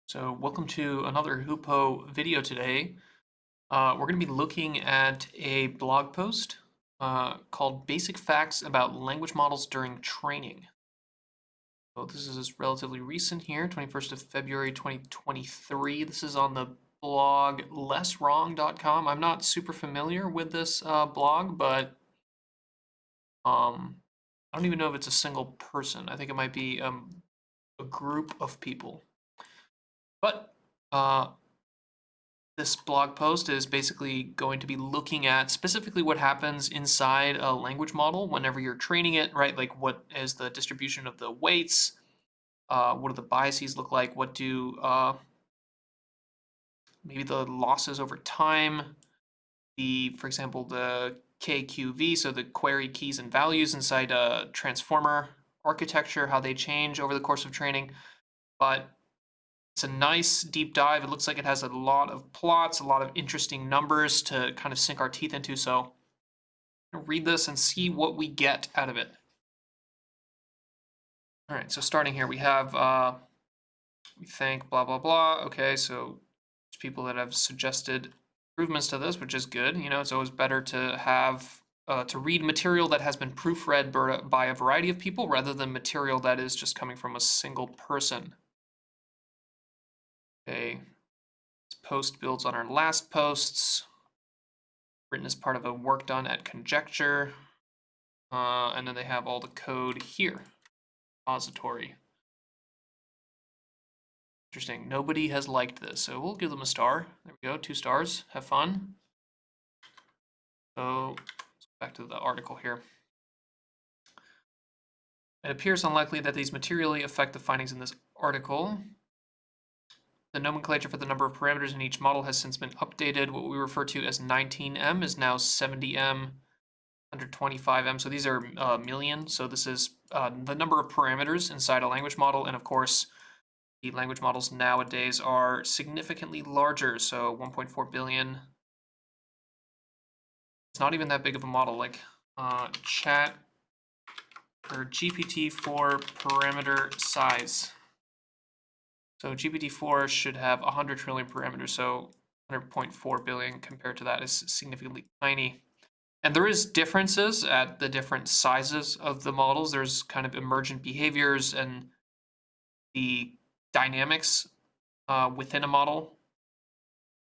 So welcome to another Hoopo video today. We're going to be looking at a blog post called Basic Facts About Language Models During Training. So this is relatively recent here, 21st of February 2023. This is on the blog lesswrong.com. I'm not super familiar with this blog, but I don't even know if it's a single person. I think it might be a group of people. But this blog post is basically going to be looking at specifically what happens inside a language model whenever you're training it, right? Like what is the distribution of the weights? What do the biases look like? What do maybe the losses over time? For example, the KQV, so the query keys and values inside a transformer architecture, how they change over the course of training. But it's a nice deep dive. It looks like it has a lot of plots, a lot of interesting numbers to kind of sink our teeth into. So I'm gonna read this and see what we get out of it. All right, so starting here, we have, we thank blah, blah, blah. Okay, so there's people that have suggested improvements to this, which is good. You know, it's always better to have, to read material that has been proofread by a variety of people rather than material that is just coming from a single person. Okay, this post builds on our last posts, written as part of a work done at Conjecture. And then they have all the code here, repository. Interesting. Nobody has liked this, so we'll give them a star. There we go, 2 stars. Have fun. So back to the article here. It appears unlikely that these materially affect the findings in this article. The nomenclature for the number of parameters in each model has since been updated. What we refer to as 19M is now 70M, 125M. So these are million. So this is the number of parameters inside a language model. And of course, the language models nowadays are significantly larger. So 1.4 billion. It's not even that big of a model. Like chat or GPT-4 parameter size. So GPT-4 should have 100 trillion parameters. So 100.4 billion compared to that is significantly tiny. And there is differences at the different sizes of the models. There's kind of emergent behaviors and the dynamics within a model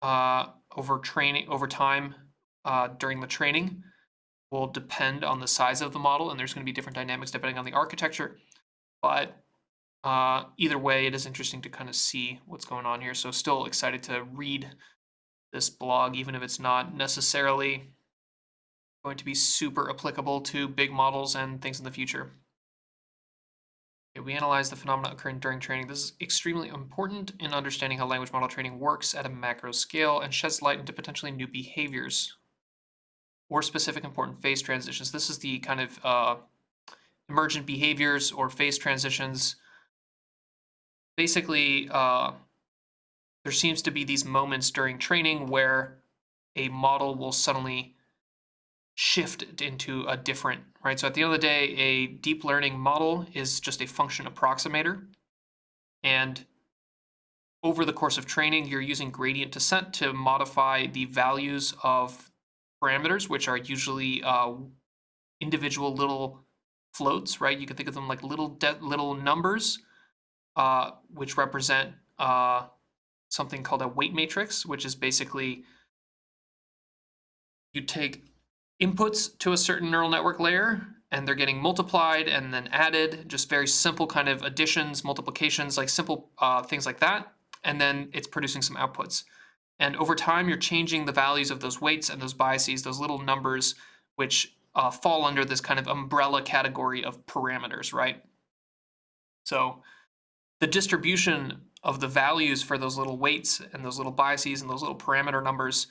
over time during the training will depend on the size of the model, and there's going to be different dynamics depending on the architecture. But either way, it is interesting to kind of see what's going on here. So still excited to read this blog, even if it's not necessarily going to be super applicable to big models and things in the future. Okay, we analyze the phenomena occurring during training. This is extremely important in understanding how language model training works at a macro scale and sheds light into potentially new behaviors or specific important phase transitions. This is the kind of emergent behaviors or phase transitions. Basically, there seems to be these moments during training where a model will suddenly shift into a different, right? So at the end of the day, a deep learning model is just a function approximator. And over the course of training, you're using gradient descent to modify the values of parameters, which are usually individual little floats, right? You can think of them like little numbers, which represent something called a weight matrix, which is basically you take inputs to a certain neural network layer and they're getting multiplied and then added, just very simple kind of additions, multiplications, like simple things like that. And then it's producing some outputs. And over time, you're changing the values of those weights and those biases, those little numbers, which fall under this kind of umbrella category of parameters, right? So the distribution of the values for those little weights and those little biases and those little parameter numbers,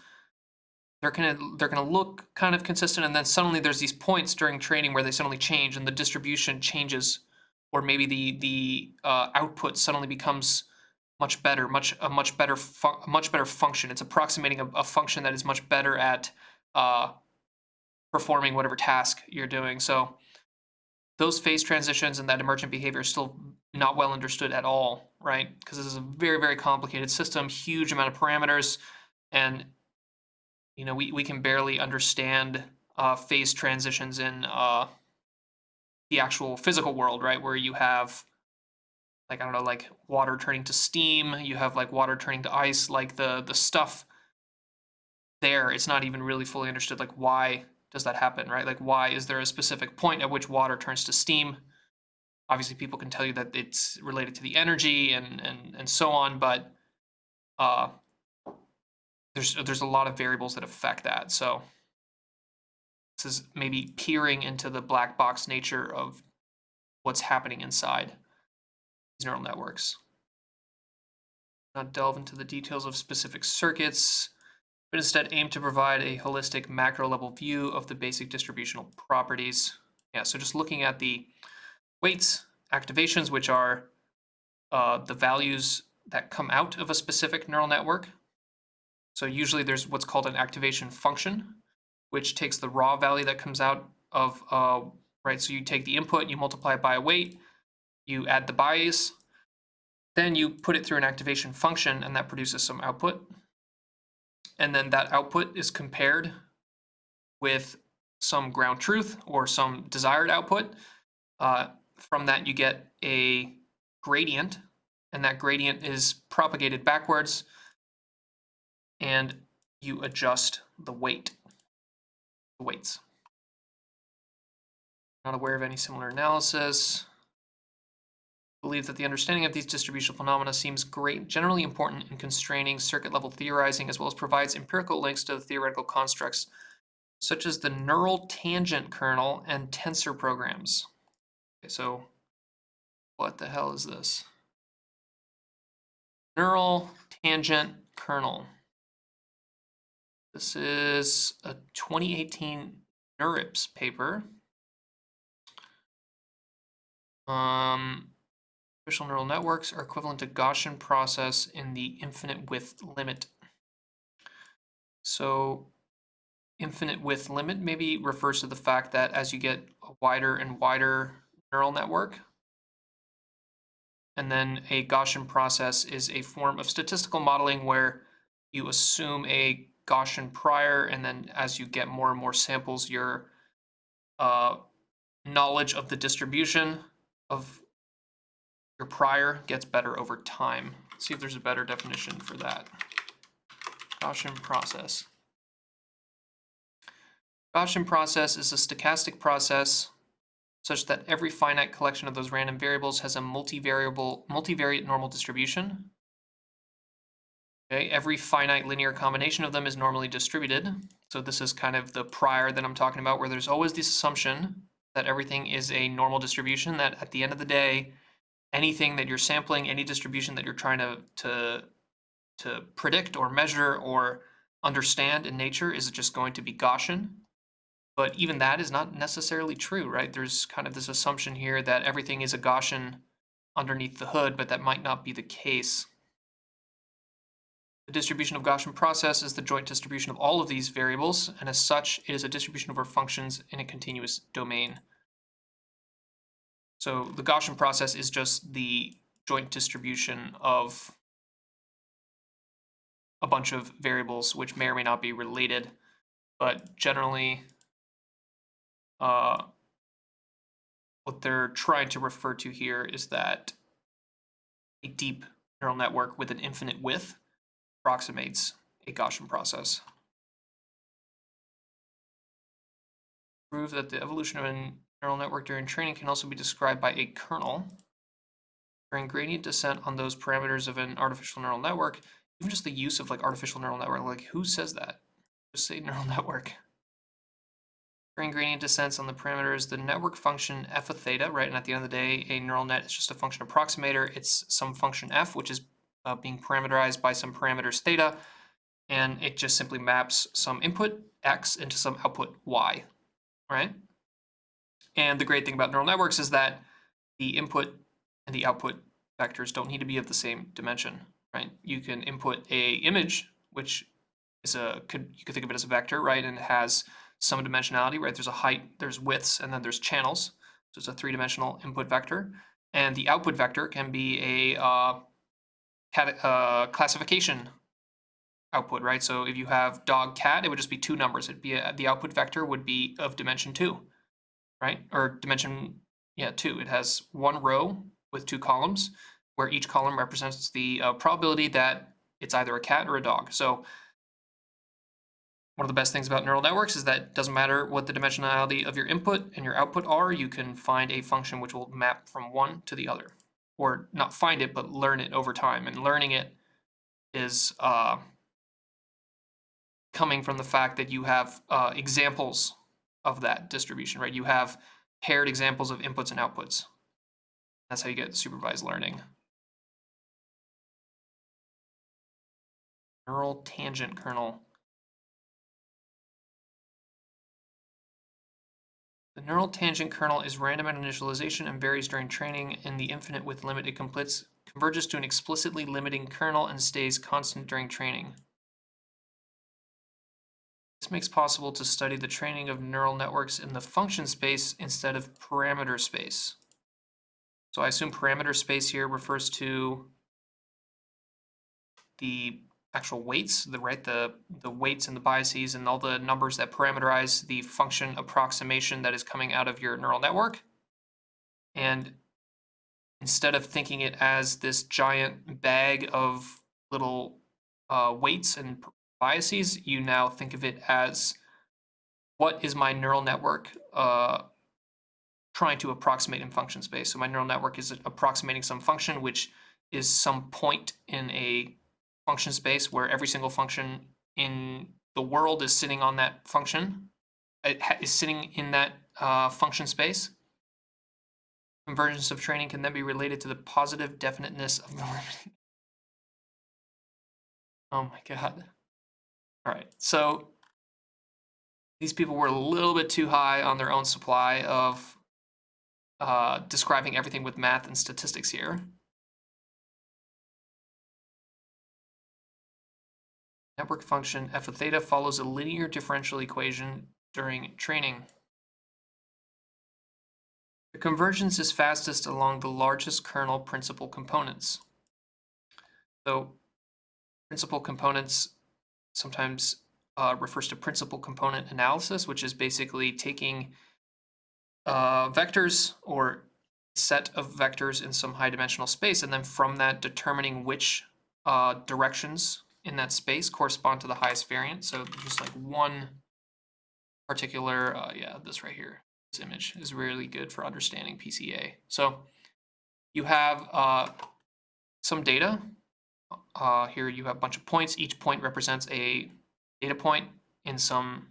they're gonna look kind of consistent, and then suddenly there's these points during training where they suddenly change and the distribution changes, or maybe the output suddenly becomes much better, a much better function. It's approximating a function that is much better at performing whatever task you're doing. So those phase transitions and that emergent behavior is still not well understood at all, right? Because this is a very, very complicated system, huge amount of parameters, and we can barely understand phase transitions in the actual physical world, right? Where you have, like, I don't know, like water turning to steam, you have like water turning to ice, like the stuff there, it's not even really fully understood, like why does that happen, right? Like why is there a specific point at which water turns to steam? Obviously people can tell you that it's related to the energy and so on, but uh, there's a lot of variables that affect that. So this is maybe peering into the black box nature of what's happening inside these neural networks. Not delve into the details of specific circuits, but instead aim to provide a holistic macro level view of the basic distributional properties. Yeah, so just looking at the weights, activations, which are the values that come out of a specific neural network. So usually there's what's called an activation function, which takes the raw value that comes out of, right, so you take the input, you multiply it by a weight, you add the bias, then you put it through an activation function, and that produces some output. And then that output is compared with some ground truth or some desired output. From that, you get a gradient, and that gradient is propagated backwards, and you adjust the weights. Not aware of any similar analysis. Believe that the understanding of these distributional phenomena seems generally important in constraining circuit-level theorizing, as well as provides empirical links to the theoretical constructs, such as the neural tangent kernel and tensor programs. Okay, so what the hell is this? Neural tangent kernel. This is a 2018 NeurIPS paper. Artificial neural networks are equivalent to Gaussian process in the infinite width limit. So infinite width limit maybe refers to the fact that as you get a wider and wider neural network, and then a Gaussian process is a form of statistical modeling where you assume a Gaussian prior, and then as you get more and more samples, your knowledge of the distribution of your prior gets better over time. Let's see if there's a better definition for that. Gaussian process. Gaussian process is a stochastic process such that every finite collection of those random variables has a multivariate normal distribution. Okay, every finite linear combination of them is normally distributed. So this is kind of the prior that I'm talking about, where there's always this assumption that everything is a normal distribution, that at the end of the day, anything that you're sampling, any distribution that you're trying to predict or measure or understand in nature is just going to be Gaussian. But even that is not necessarily true, right? There's kind of this assumption here that everything is a Gaussian underneath the hood, but that might not be the case. The distribution of Gaussian process is the joint distribution of all of these variables, and as such, it is a distribution over functions in a continuous domain. So the Gaussian process is just the joint distribution of a bunch of variables which may or may not be related, but generally what they're trying to refer to here is that a deep neural network with an infinite width approximates a Gaussian process. Prove that the evolution of a neural network during training can also be described by a kernel. During gradient descent on those parameters of an artificial neural network, even just the use of like artificial neural network, like who says that? Just say neural network. During gradient descents on the parameters, the network function f of theta, right? And at the end of the day, a neural net is just a function approximator. It's some function f, which is being parameterized by some parameters theta, and it just simply maps some input x into some output y, right? And the great thing about neural networks is that the input and the output vectors don't need to be of the same dimension, right? You can input a image, which is you could think of it as a vector, right? And it has some dimensionality, right? There's a height, there's widths, and then there's channels. So it's a three-dimensional input vector. And the output vector can be a classification output, right? So if you have dog, cat, it would just be two numbers. It'd be the output vector would be of dimension 2, right? Or dimension, 2. It has one row with two columns, where each column represents the probability that it's either a cat or a dog. So one of the best things about neural networks is that it doesn't matter what the dimensionality of your input and your output are, you can find a function which will map from one to the other. Or not find it, but learn it over time. And learning it is coming from the fact that you have examples of that distribution, right? You have paired examples of inputs and outputs. That's how you get supervised learning. Neural tangent kernel. The neural tangent kernel is random at initialization and varies during training in the infinite with limited completes, converges to an explicitly limiting kernel and stays constant during training. This makes possible to study the training of neural networks in the function space instead of parameter space. So I assume parameter space here refers to the actual weights, the weights and the biases and all the numbers that parameterize the function approximation that is coming out of your neural network. And instead of thinking it as this giant bag of little weights and biases, you now think of it as, what is my neural network trying to approximate in function space? So my neural network is approximating some function, which is some point in a function space where every single function in the world is sitting on that function. It is sitting in that function space. Convergence of training can then be related to the positive definiteness of the learning. Oh my God. All right, so these people were a little bit too high on their own supply of describing everything with math and statistics here. Network function f of theta follows a linear differential equation during training. The convergence is fastest along the largest kernel principal components. So principal components sometimes refers to principal component analysis, which is basically taking vectors or set of vectors in some high dimensional space, and then from that determining which directions in that space correspond to the highest variance. So just like one particular, this right here, this image is really good for understanding PCA. So you have some data. Here you have a bunch of points. Each point represents a data point in some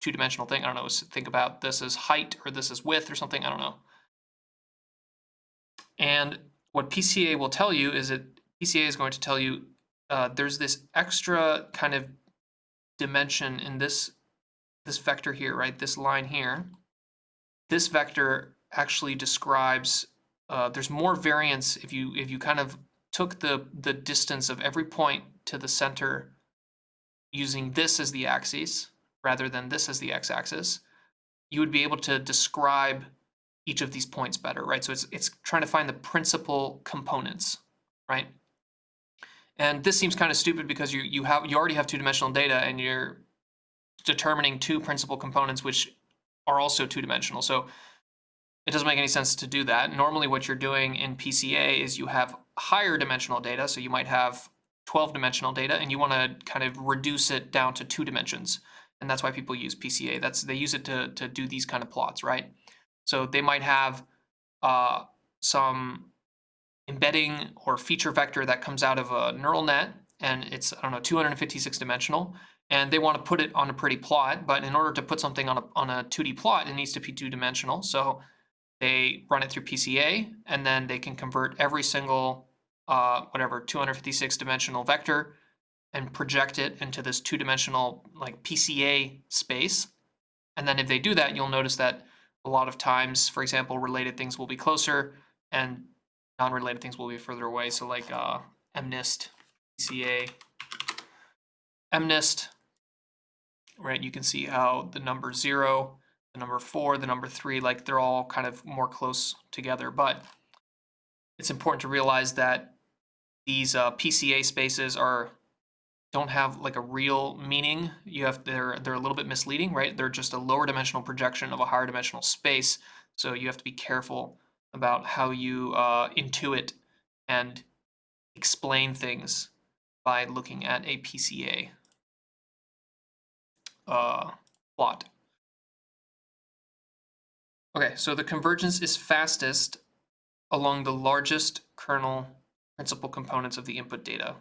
two-dimensional thing. I don't know, think about this as height or this as width or something, I don't know. And what PCA will tell you is that PCA is going to tell you there's this extra kind of dimension in this vector here, right? This line here. This vector actually describes there's more variance if you kind of took the distance of every point to the center using this as the axis rather than this as the x-axis, you would be able to describe each of these points better, right? So it's trying to find the principal components, right? And this seems kind of stupid because you already have two-dimensional data and you're determining two principal components which are also two-dimensional. So it doesn't make any sense to do that. Normally what you're doing in PCA is you have higher dimensional data, so you might have 12-dimensional data and you want to kind of reduce it down to 2 dimensions. And that's why people use PCA. They use it to do these kind of plots, right? So they might have some embedding or feature vector that comes out of a neural net, and it's, I don't know, 256 dimensional, and they want to put it on a pretty plot, but in order to put something on a 2D plot, it needs to be 2-dimensional. So they run it through PCA, and then they can convert every single 256 dimensional vector and project it into this 2-dimensional like PCA space. And then if they do that, you'll notice that a lot of times, for example, related things will be closer and non-related things will be further away. So like MNIST, PCA, MNIST, right? You can see how the number 0, the number 4, the number 3, like they're all kind of more close together. But it's important to realize that these PCA spaces don't have like a real meaning. They're a little bit misleading, right? They're just a lower dimensional projection of a higher dimensional space. So you have to be careful about how you intuit and explain things by looking at a PCA plot. Okay, so the convergence is fastest along the largest kernel principal components of the input data,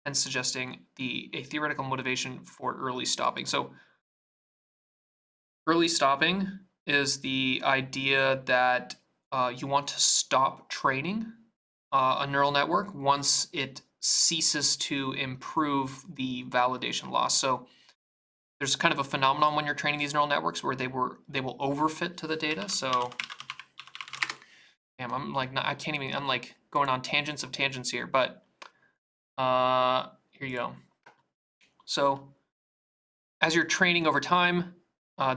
and suggesting a theoretical motivation for early stopping. So early stopping is the idea that you want to stop training a neural network once it ceases to improve the validation loss. So there's kind of a phenomenon when you're training these neural networks where they will overfit to the data. So damn, I'm like not, I can't even, I'm like going on tangents of tangents here, but here you go. So as you're training over time,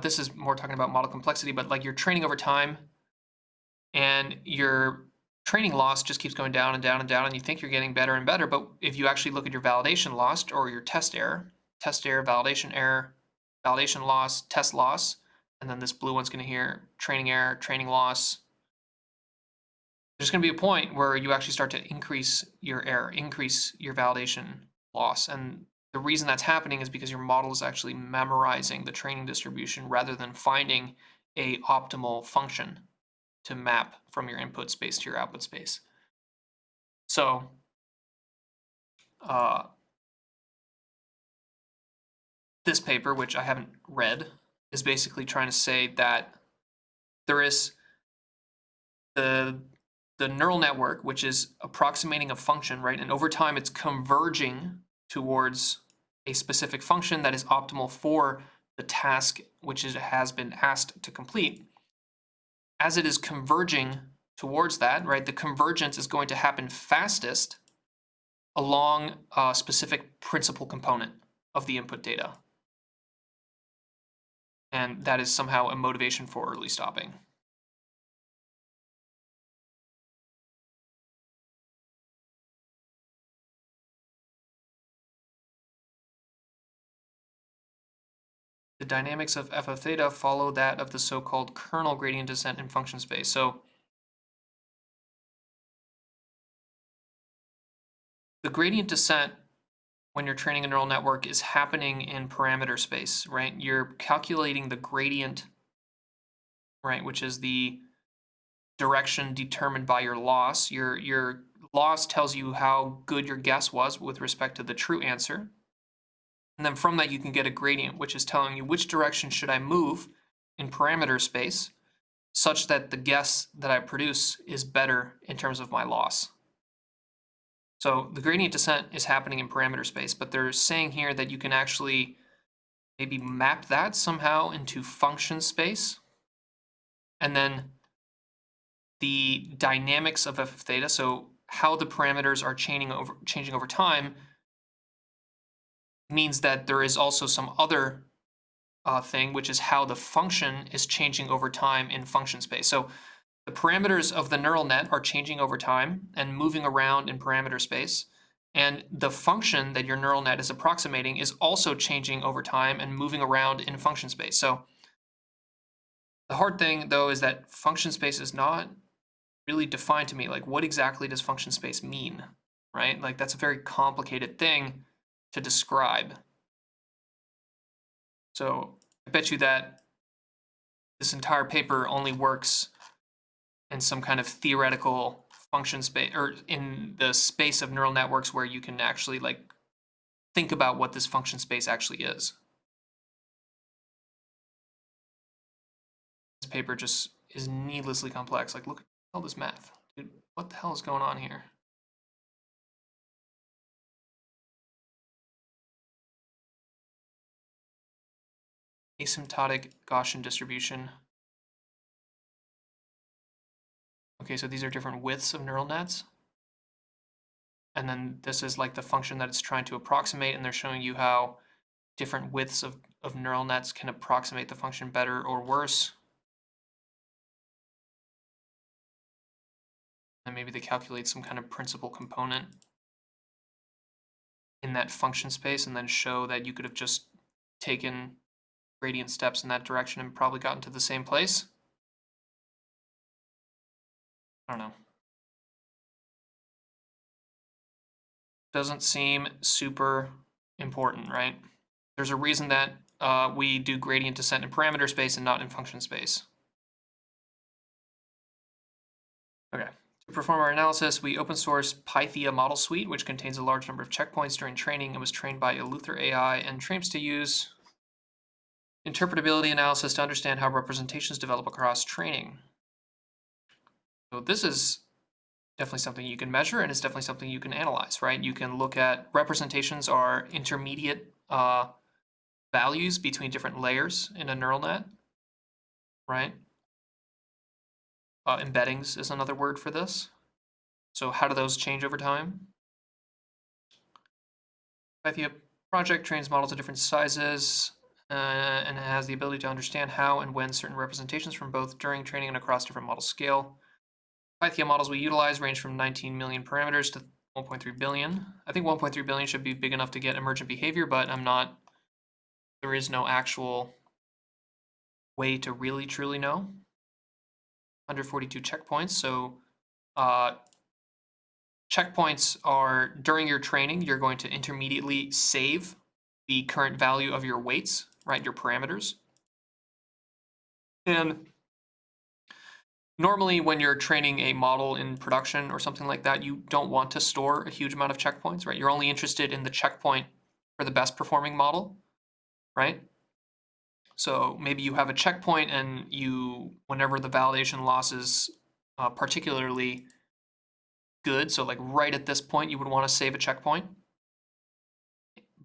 this is more talking about model complexity, but like you're training over time and your training loss just keeps going down and down and down, and you think you're getting better and better. But if you actually look at your validation loss or your test error, validation loss, test loss, and then this blue one's going to hear training error, training loss. There's going to be a point where you actually start to increase your error, increase your validation loss. And the reason that's happening is because your model is actually memorizing the training distribution rather than finding a optimal function to map from your input space to your output space. So this paper, which I haven't read, is basically trying to say that there is the neural network, which is approximating a function, right? And over time, it's converging towards a specific function that is optimal for the task which it has been asked to complete. As it is converging towards that, right, the convergence is going to happen fastest along a specific principal component of the input data. And that is somehow a motivation for early stopping. The dynamics of f of theta follow that of the so-called kernel gradient descent in function space. So the gradient descent when you're training a neural network is happening in parameter space, right? You're calculating the gradient, right, which is the direction determined by your loss. Your loss tells you how good your guess was with respect to the true answer. And then from that, you can get a gradient, which is telling you which direction should I move in parameter space such that the guess that I produce is better in terms of my loss. So the gradient descent is happening in parameter space, but they're saying here that you can actually maybe map that somehow into function space. And then the dynamics of f of theta, so how the parameters are changing over time, means that there is also some other thing, which is how the function is changing over time in function space. So the parameters of the neural net are changing over time and moving around in parameter space. And the function that your neural net is approximating is also changing over time and moving around in function space. So the hard thing, though, is that function space is not really defined to me. Like, what exactly does function space mean, right? Like, that's a very complicated thing to describe. So I bet you that this entire paper only works in some kind of theoretical function space, or in the space of neural networks where you can actually like think about what this function space actually is. This paper just is needlessly complex. Like, look at all this math. Dude, what the hell is going on here? Asymptotic Gaussian distribution. Okay, so these are different widths of neural nets. And then this is like the function that it's trying to approximate, and they're showing you how different widths of neural nets can approximate the function better or worse. And maybe they calculate some kind of principal component in that function space and then show that you could have just taken gradient steps in that direction and probably gotten to the same place. I don't know. Doesn't seem super important, right? There's a reason that we do gradient descent in parameter space and not in function space. Okay. To perform our analysis, we open source Pythia model suite, which contains a large number of checkpoints during training and was trained by Eleuther AI and trains to use interpretability analysis to understand how representations develop across training. So this is definitely something you can measure, and it's definitely something you can analyze, right? You can look at representations are intermediate values between different layers in a neural net, right? Embeddings is another word for this. So how do those change over time? Pythia project trains models of different sizes and has the ability to understand how and when certain representations from both during training and across different model scale. Pythia models we utilize range from 19 million parameters to 1.3 billion. I think 1.3 billion should be big enough to get emergent behavior, but there is no actual way to really truly know. 142 checkpoints. So checkpoints are during your training, you're going to intermediately save the current value of your weights, right? Your parameters. And normally when you're training a model in production or something like that, you don't want to store a huge amount of checkpoints, right? You're only interested in the checkpoint for the best performing model, right? So maybe you have a checkpoint and whenever the validation loss is particularly good, so like right at this point, you would want to save a checkpoint.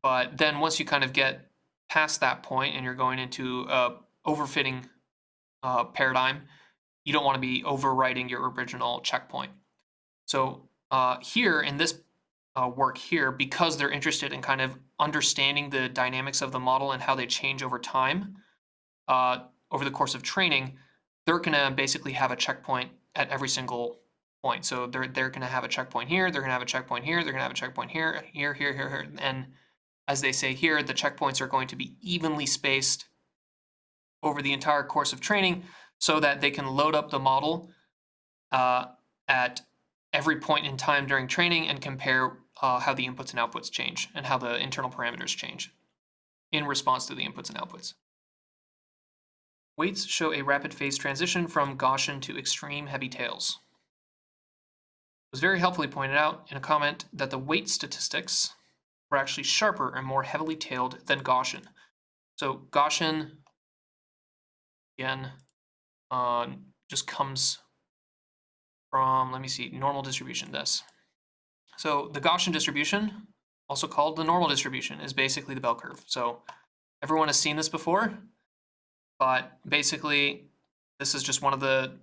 But then once you kind of get past that point and you're going into a overfitting paradigm, you don't want to be overwriting your original checkpoint. So here in this work here, because they're interested in kind of understanding the dynamics of the model and how they change over time, over the course of training, they're going to basically have a checkpoint at every single point. So they're going to have a checkpoint here, they're going to have a checkpoint here, they're going to have a checkpoint here, here. And as they say here, the checkpoints are going to be evenly spaced over the entire course of training so that they can load up the model at every point in time during training and compare how the inputs and outputs change and how the internal parameters change in response to the inputs and outputs. Weights show a rapid phase transition from Gaussian to extreme heavy tails. It was very helpfully pointed out in a comment that the weight statistics were actually sharper and more heavily tailed than Gaussian. So Gaussian, again, just comes from, let me see, normal distribution, this. So the Gaussian distribution, also called the normal distribution, is basically the bell curve. So everyone has seen this before, but basically this is just one of the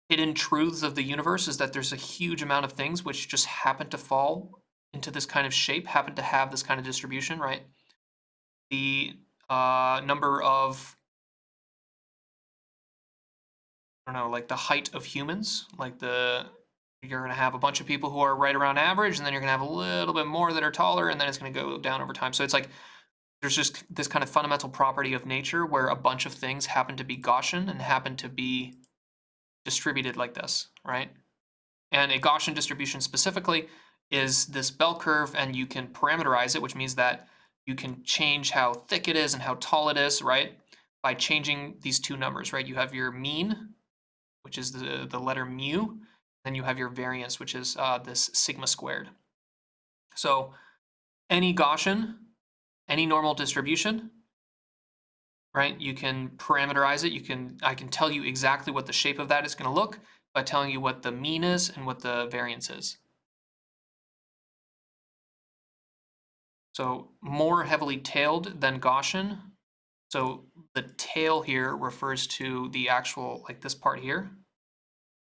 hidden truths of the universe, is that there's a huge amount of things which just happen to fall into this kind of shape, happen to have this kind of distribution, right? The number of, I don't know, like the height of humans, like you're going to have a bunch of people who are right around average, and then you're going to have a little bit more that are taller, and then it's going to go down over time. So it's like there's just this kind of fundamental property of nature where a bunch of things happen to be Gaussian and happen to be distributed like this, right? And a Gaussian distribution specifically is this bell curve, and you can parameterize it, which means that you can change how thick it is and how tall it is, right? By changing these two numbers, right? You have your mean, which is the letter mu, then you have your variance, which is this sigma squared. So any Gaussian, any normal distribution, right? You can parameterize it. I can tell you exactly what the shape of that is going to look by telling you what the mean is and what the variance is. So more heavily tailed than Gaussian. So the tail here refers to the actual, like this part here,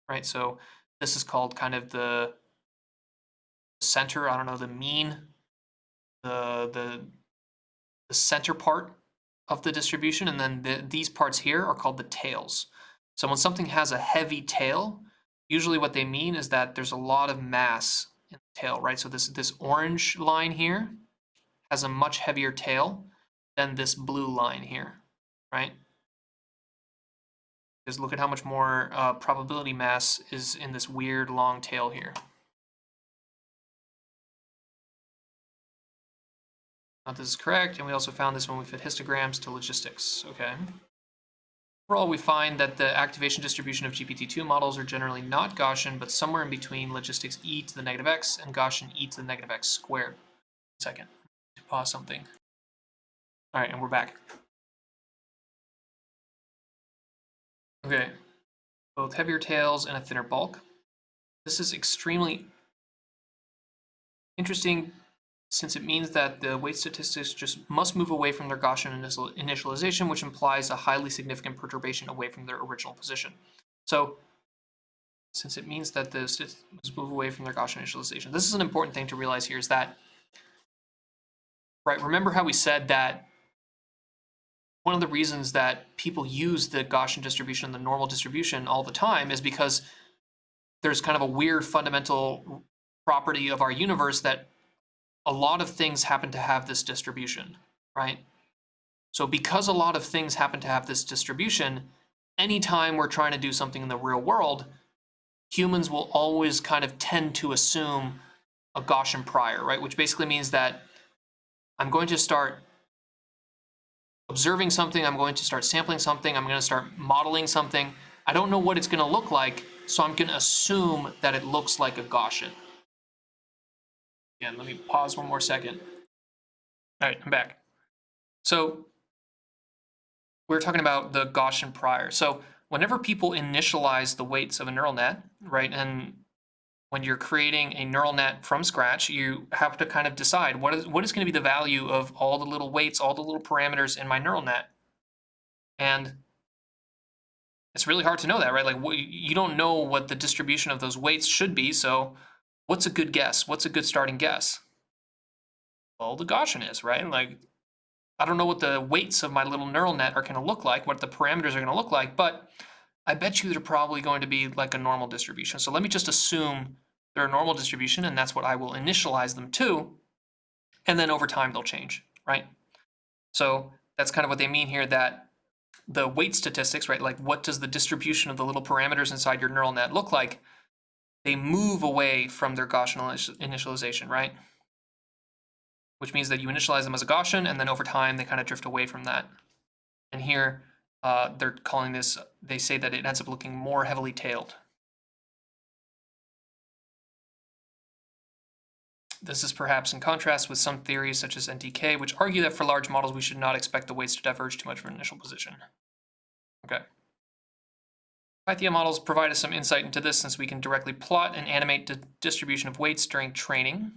right? So this is called kind of the center, I don't know, the mean, the center part of the distribution, and then these parts here are called the tails. So when something has a heavy tail, usually what they mean is that there's a lot of mass in the tail, right? So this orange line here has a much heavier tail than this blue line here, right? Because look at how much more probability mass is in this weird long tail here. This is correct, and we also found this when we fit histograms to logistics, okay? Overall, we find that the activation distribution of GPT-2 models are generally not Gaussian, but somewhere in between logistics e to the negative x and Gaussian e to the negative x squared. Second, to pause something. All right, and we're back. Okay, both heavier tails and a thinner bulk. This is extremely interesting since it means that the weight statistics just must move away from their Gaussian initialization, which implies a highly significant perturbation away from their original position. So, since it means that the statistics must move away from their Gaussian initialization, this is an important thing to realize here is that, right, remember how we said that one of the reasons that people use the Gaussian distribution and the normal distribution all the time is because there's kind of a weird fundamental property of our universe that a lot of things happen to have this distribution, right? So because a lot of things happen to have this distribution, anytime we're trying to do something in the real world, humans will always kind of tend to assume a Gaussian prior, right? Which basically means that I'm going to start observing something, I'm going to start sampling something, I'm going to start modeling something. I don't know what it's going to look like, so I'm going to assume that it looks like a Gaussian. Again, let me pause one more second. All right, I'm back. So we're talking about the Gaussian prior. So whenever people initialize the weights of a neural net, right, and when you're creating a neural net from scratch, you have to kind of decide what is going to be the value of all the little weights, all the little parameters in my neural net. And it's really hard to know that, right? Like you don't know what the distribution of those weights should be. So what's a good guess? What's a good starting guess? Well, the Gaussian is, right? Like I don't know what the weights of my little neural net are going to look like, what the parameters are going to look like, but I bet you they're probably going to be like a normal distribution. So let me just assume they're a normal distribution, and that's what I will initialize them to, and then over time they'll change, right? So that's kind of what they mean here, that the weight statistics, right, like what does the distribution of the little parameters inside your neural net look like, they move away from their Gaussian initialization, right? Which means that you initialize them as a Gaussian, and then over time they kind of drift away from that. And here they're calling this, they say that it ends up looking more heavily tailed. This is perhaps in contrast with some theories such as NTK, which argue that for large models we should not expect the weights to diverge too much from initial position. Okay. Python models provide us some insight into this since we can directly plot and animate the distribution of weights during training.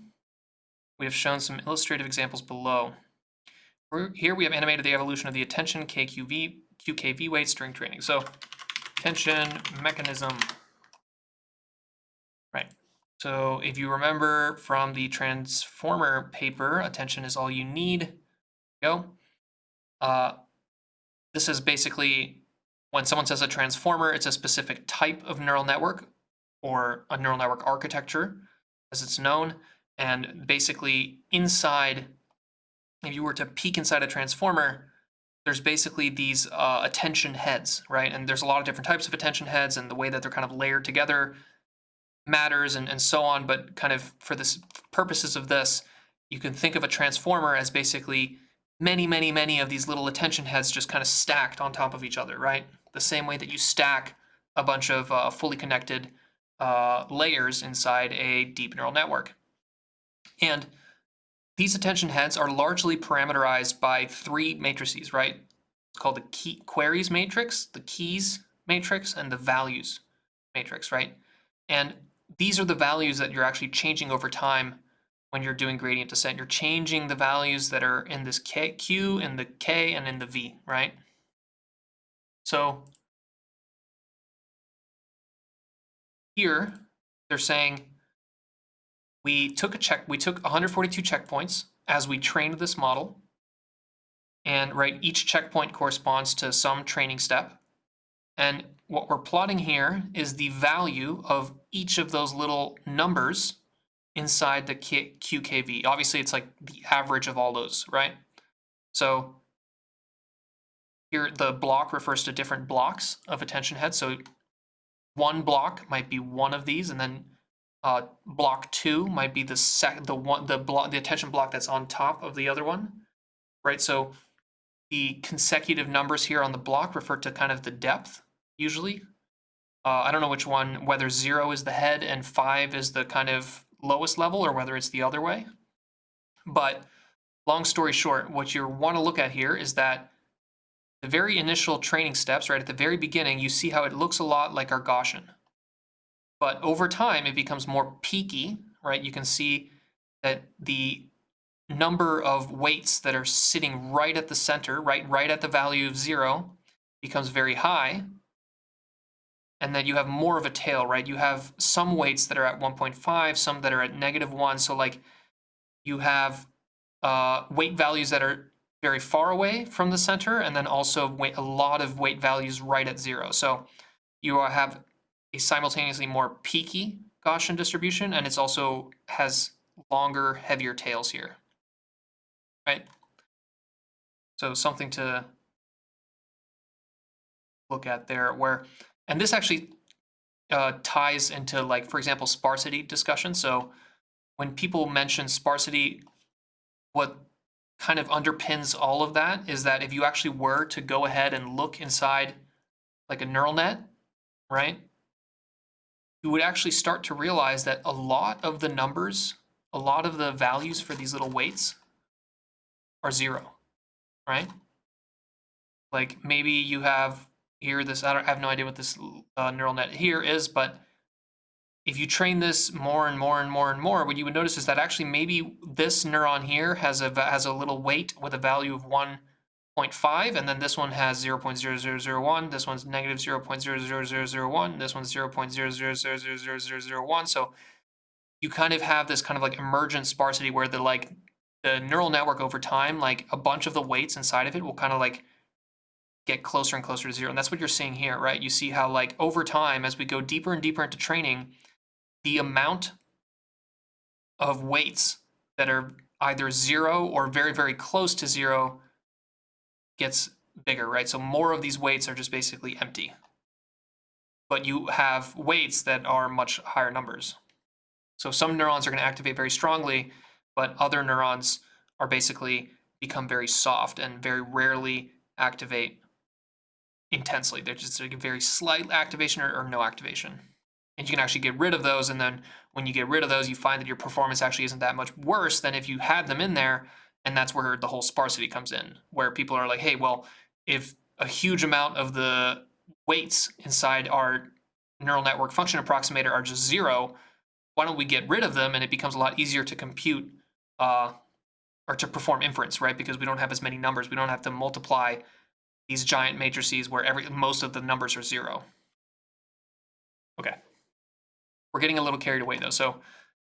We have shown some illustrative examples below. Here we have animated the evolution of the attention QKV weights during training. So attention mechanism, right? So if you remember from the transformer paper, attention is all you need. Go. This is basically when someone says a transformer, it's a specific type of neural network or a neural network architecture, as it's known. And basically inside, if you were to peek inside a transformer, there's basically these attention heads, right? And there's a lot of different types of attention heads, and the way that they're kind of layered together matters and so on. But kind of for this purposes of this, you can think of a transformer as basically many of these little attention heads just kind of stacked on top of each other, right? The same way that you stack a bunch of fully connected layers inside a deep neural network. And these attention heads are largely parameterized by three matrices, right? It's called the queries matrix, the keys matrix, and the values matrix, right? And these are the values that you're actually changing over time when you're doing gradient descent. You're changing the values that are in this Q, in the K, and in the V, right? So here they're saying we took 142 checkpoints as we trained this model, and right, each checkpoint corresponds to some training step. And what we're plotting here is the value of each of those little numbers inside the QKV. Obviously, it's like the average of all those, right? So here, the block refers to different blocks of attention heads. So one block might be one of these, and then block 2 might be the attention block that's on top of the other one, right? So the consecutive numbers here on the block refer to kind of the depth, usually. I don't know which one, whether 0 is the head and 5 is the kind of lowest level, or whether it's the other way. But long story short, what you want to look at here is that the very initial training steps, right at the very beginning, you see how it looks a lot like our Gaussian. But over time, it becomes more peaky, right? You can see that the number of weights that are sitting right at the center, right at the value of 0, becomes very high. And then you have more of a tail, right? You have some weights that are at 1.5, some that are at -1. So like you have weight values that are very far away from the center, and then also a lot of weight values right at 0. So you have a simultaneously more peaky Gaussian distribution, and it's also has longer, heavier tails here, right? So something to look at there. And this actually ties into, like, for example, sparsity discussion. So when people mention sparsity, what kind of underpins all of that is that if you actually were to go ahead and look inside like a neural net, right, you would actually start to realize that a lot of the numbers, a lot of the values for these little weights are 0, right? Like maybe you have here this, I have no idea what this neural net here is, but if you train this more and more and more and more, what you would notice is that actually maybe this neuron here has a little weight with a value of 1.5, and then this one has 0.0001, this one's negative 0.00001, this one's 0.00000001. So you kind of have this kind of like emergent sparsity where the neural network over time, like a bunch of the weights inside of it will kind of like get closer and closer to 0. And that's what you're seeing here, right? You see how like over time, as we go deeper and deeper into training, the amount of weights that are either 0 or very, very close to 0 gets bigger, right? So more of these weights are just basically empty. But you have weights that are much higher numbers. So some neurons are going to activate very strongly, but other neurons are basically become very soft and very rarely activate intensely. They're just like a very slight activation or no activation. And you can actually get rid of those, and then when you get rid of those, you find that your performance actually isn't that much worse than if you had them in there, and that's where the whole sparsity comes in, where people are like, hey, well, if a huge amount of the weights inside our neural network function approximator are just 0, why don't we get rid of them, and it becomes a lot easier to compute or to perform inference, right? Because we don't have as many numbers. We don't have to multiply these giant matrices where most of the numbers are 0. Okay. We're getting a little carried away though. So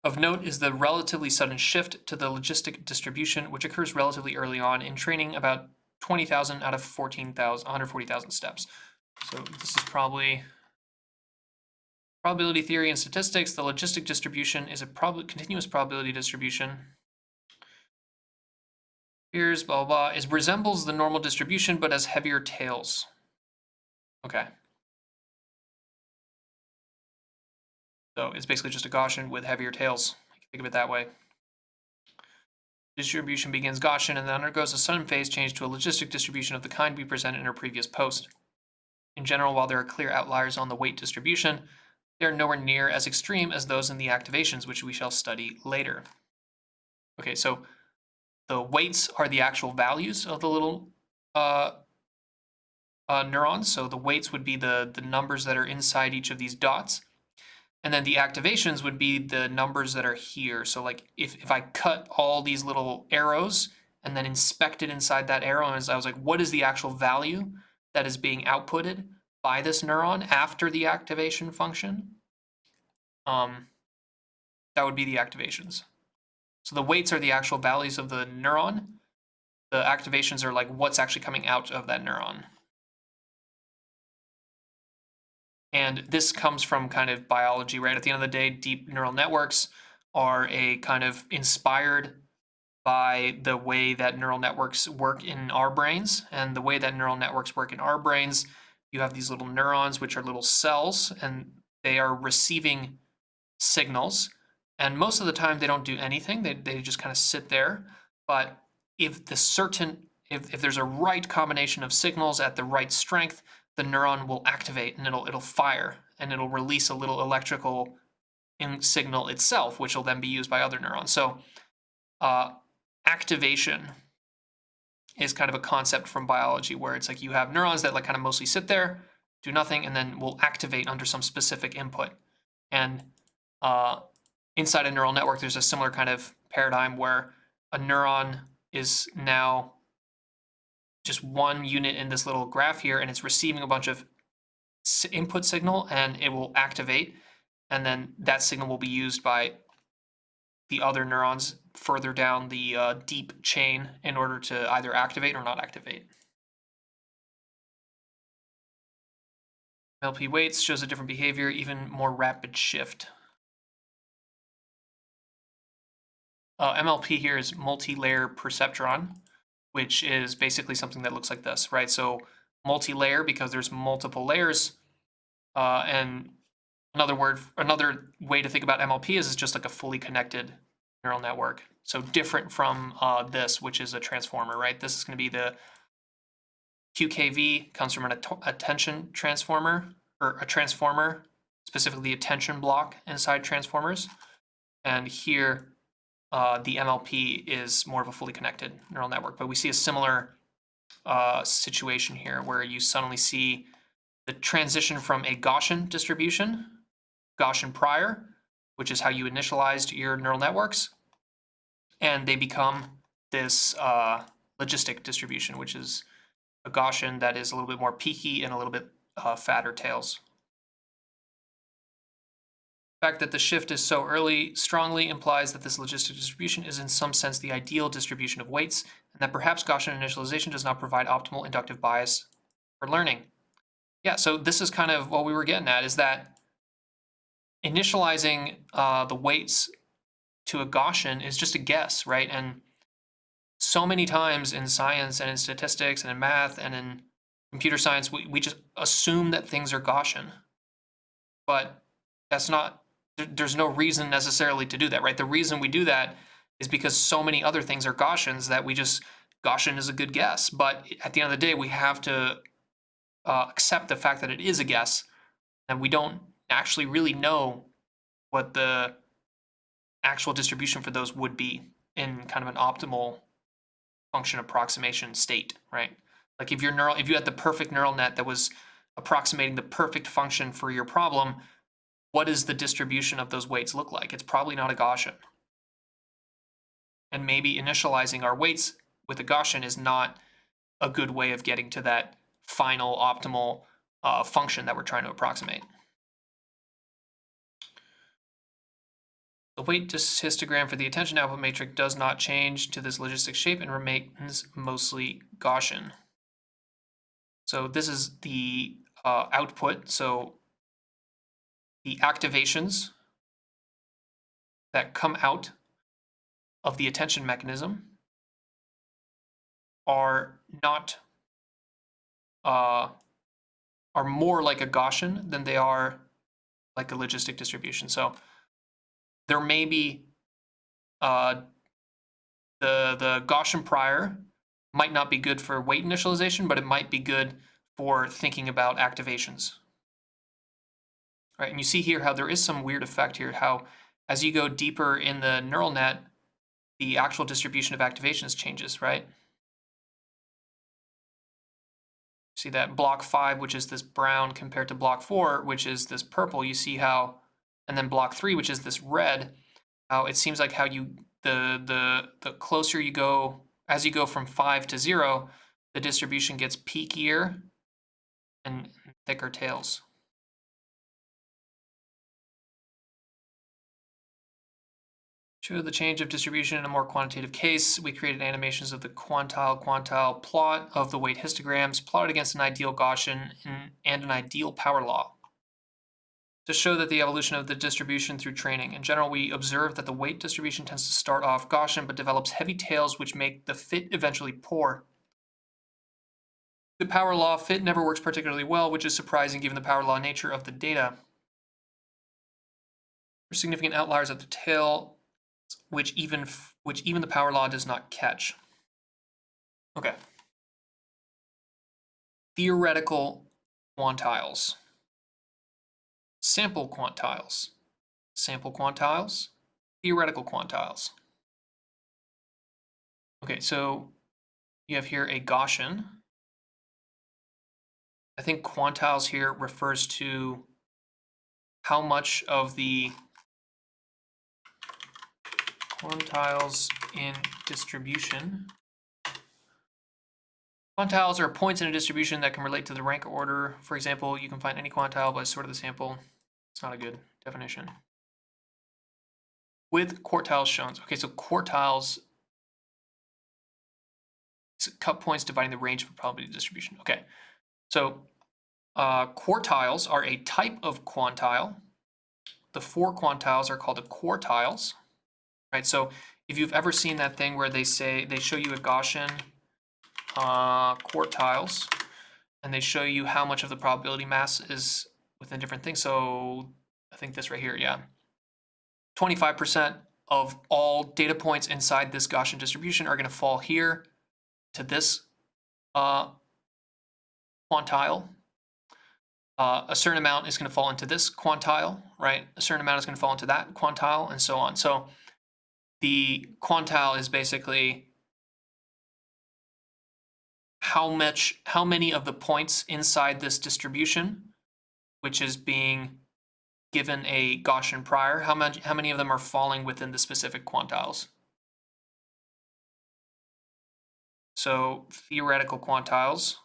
of note is the relatively sudden shift to the logistic distribution, which occurs relatively early on in training, about 20,000 out of 140,000 steps. So this is probably probability theory and statistics. The logistic distribution is a continuous probability distribution. Here's blah, blah, blah, resembles the normal distribution, but has heavier tails. Okay. So it's basically just a Gaussian with heavier tails. You can think of it that way. Distribution begins Gaussian and then undergoes a sudden phase change to a logistic distribution of the kind we presented in our previous post. In general, while there are clear outliers on the weight distribution, they are nowhere near as extreme as those in the activations, which we shall study later. Okay, so the weights are the actual values of the little neurons. So the weights would be the numbers that are inside each of these dots. And then the activations would be the numbers that are here. So like if I cut all these little arrows and then inspected inside that arrow, and I was like, what is the actual value that is being outputted by this neuron after the activation function? That would be the activations. So the weights are the actual values of the neuron. The activations are like what's actually coming out of that neuron. And this comes from kind of biology, right? At the end of the day, deep neural networks are a kind of inspired by the way that neural networks work in our brains. And the way that neural networks work in our brains, you have these little neurons, which are little cells, and they are receiving signals. And most of the time, they don't do anything. They just kind of sit there. But if if there's a right combination of signals at the right strength, the neuron will activate and it'll fire and it'll release a little electrical signal itself, which will then be used by other neurons. So uh, activation is kind of a concept from biology where it's like you have neurons that like kind of mostly sit there, do nothing, and then will activate under some specific input. And uh, inside a neural network, there's a similar kind of paradigm where a neuron is now just one unit in this little graph here, and it's receiving a bunch of input signal, and it will activate, and then that signal will be used by the other neurons further down the deep chain in order to either activate or not activate. MLP weights shows a different behavior, even more rapid shift. MLP here is multi-layer perceptron, which is basically something that looks like this, right? So multi-layer because there's multiple layers, and another way to think about MLP is it's just like a fully connected neural network. So different from this, which is a transformer, right? This is going to be the QKV comes from an attention transformer, or a transformer, specifically the attention block inside transformers. And here, the MLP is more of a fully connected neural network. But we see a similar situation here where you suddenly see the transition from a Gaussian distribution, Gaussian prior, which is how you initialized your neural networks, and they become this logistic distribution, which is a Gaussian that is a little bit more peaky and a little bit fatter tails. The fact that the shift is so early strongly implies that this logistic distribution is in some sense the ideal distribution of weights, and that perhaps Gaussian initialization does not provide optimal inductive bias for learning. Yeah, so this is kind of what we were getting at, is that initializing the weights to a Gaussian is just a guess, right? And so many times in science and in statistics and in math and in computer science, we just assume that things are Gaussian. But that's not, there's no reason necessarily to do that, right? The reason we do that is because so many other things are Gaussians that Gaussian is a good guess. But at the end of the day, we have to accept the fact that it is a guess, and we don't actually really know what the actual distribution for those would be in kind of an optimal function approximation state, right? Like if you had the perfect neural net that was approximating the perfect function for your problem, what does the distribution of those weights look like? It's probably not a Gaussian. And maybe initializing our weights with a Gaussian is not a good way of getting to that final optimal function that we're trying to approximate. The weight histogram for the attention output matrix does not change to this logistic shape and remains mostly Gaussian. So this is the output. So the activations that come out of the attention mechanism are not are more like a Gaussian than they are like a logistic distribution. So there may be the Gaussian prior might not be good for weight initialization, but it might be good for thinking about activations. Right, and you see here how there is some weird effect here, how as you go deeper in the neural net, the actual distribution of activations changes, right? See that block 5, which is this brown, compared to block 4, which is this purple. You see how, and then block 3, which is this red, how it seems like how the closer you go, as you go from 5 to 0, the distribution gets peakier and thicker tails. Show the change of distribution in a more quantitative case. We created animations of the quantile plot of the weight histograms plotted against an ideal Gaussian and an ideal power law. to show that the evolution of the distribution through training. In general, we observe that the weight distribution tends to start off Gaussian but develops heavy tails which make the fit eventually poor. The power law fit never works particularly well, which is surprising given the power law nature of the data. There are significant outliers at the tail, which even the power law does not catch. Okay. Theoretical quantiles. Sample quantiles. Sample quantiles. Theoretical quantiles. Okay, so you have here a Gaussian. I think quantiles here refers to how much of the quantiles in distribution. Quantiles are points in a distribution that can relate to the rank order. For example, you can find any quantile by sort of the sample. It's not a good definition. With quartiles shown. Okay, so quartiles, cut points dividing the range of probability distribution. Okay, so quartiles are a type of quantile. The 4 quantiles are called the quartiles, right? So if you've ever seen that thing where they show you a Gaussian quartiles, and they show you how much of the probability mass is within different things. So I think this right here, yeah. 25% of all data points inside this Gaussian distribution are going to fall here to this quantile. A certain amount is going to fall into this quantile, right? A certain amount is going to fall into that quantile, and so on. So the quantile is basically how many of the points inside this distribution, which is being given a Gaussian prior, how many of them are falling within the specific quantiles. So theoretical quantiles,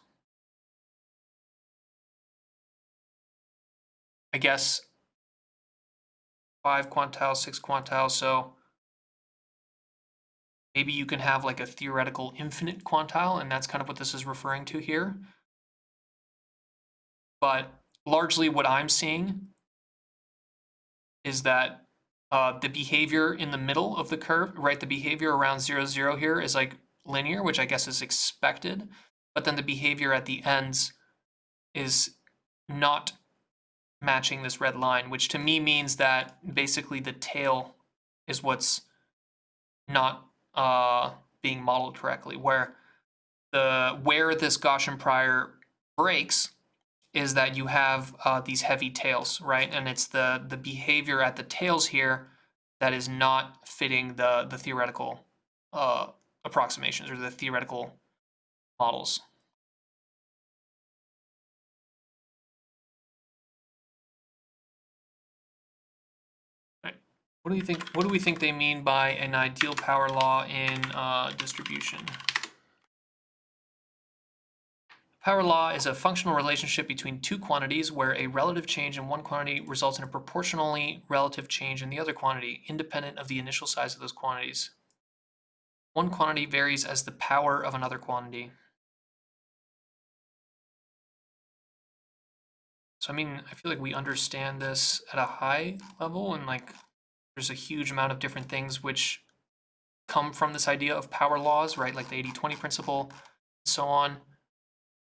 I guess 5 quantiles, 6 quantiles, so maybe you can have like a theoretical infinite quantile, and that's kind of what this is referring to here. But largely what I'm seeing is that the behavior in the middle of the curve, right? The behavior around 0, 0 here is like linear, which I guess is expected. But then the behavior at the ends is not matching this red line, which to me means that basically the tail is what's not being modeled correctly, where this Gaussian prior breaks is that you have these heavy tails, right? And it's the behavior at the tails here that is not fitting the theoretical approximations or the theoretical models. Right. What do you think? What do we think they mean by an ideal power law in distribution? Power law is a functional relationship between two quantities where a relative change in one quantity results in a proportionally relative change in the other quantity, independent of the initial size of those quantities. One quantity varies as the power of another quantity. So, I mean, I feel like we understand this at a high level, and like there's a huge amount of different things which come from this idea of power laws, right? Like the 80-20 principle, and so on.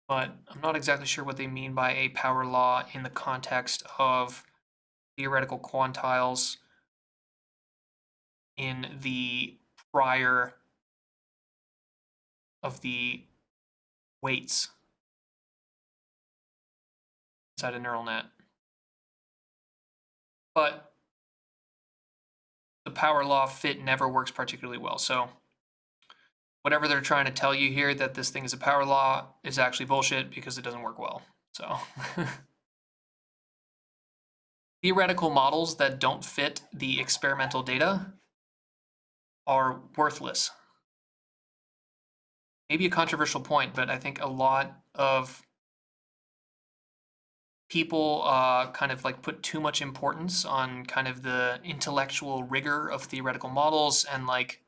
But I'm not exactly sure what they mean by a power law in the context of theoretical quantiles in the prior of the weights inside a neural net. But the power law fit never works particularly well. So whatever they're trying to tell you here that this thing is a power law is actually bullshit because it doesn't work well. So theoretical models that don't fit the experimental data are worthless. Maybe a controversial point, but I think a lot of people kind of like put too much importance on kind of the intellectual rigor of theoretical models, and like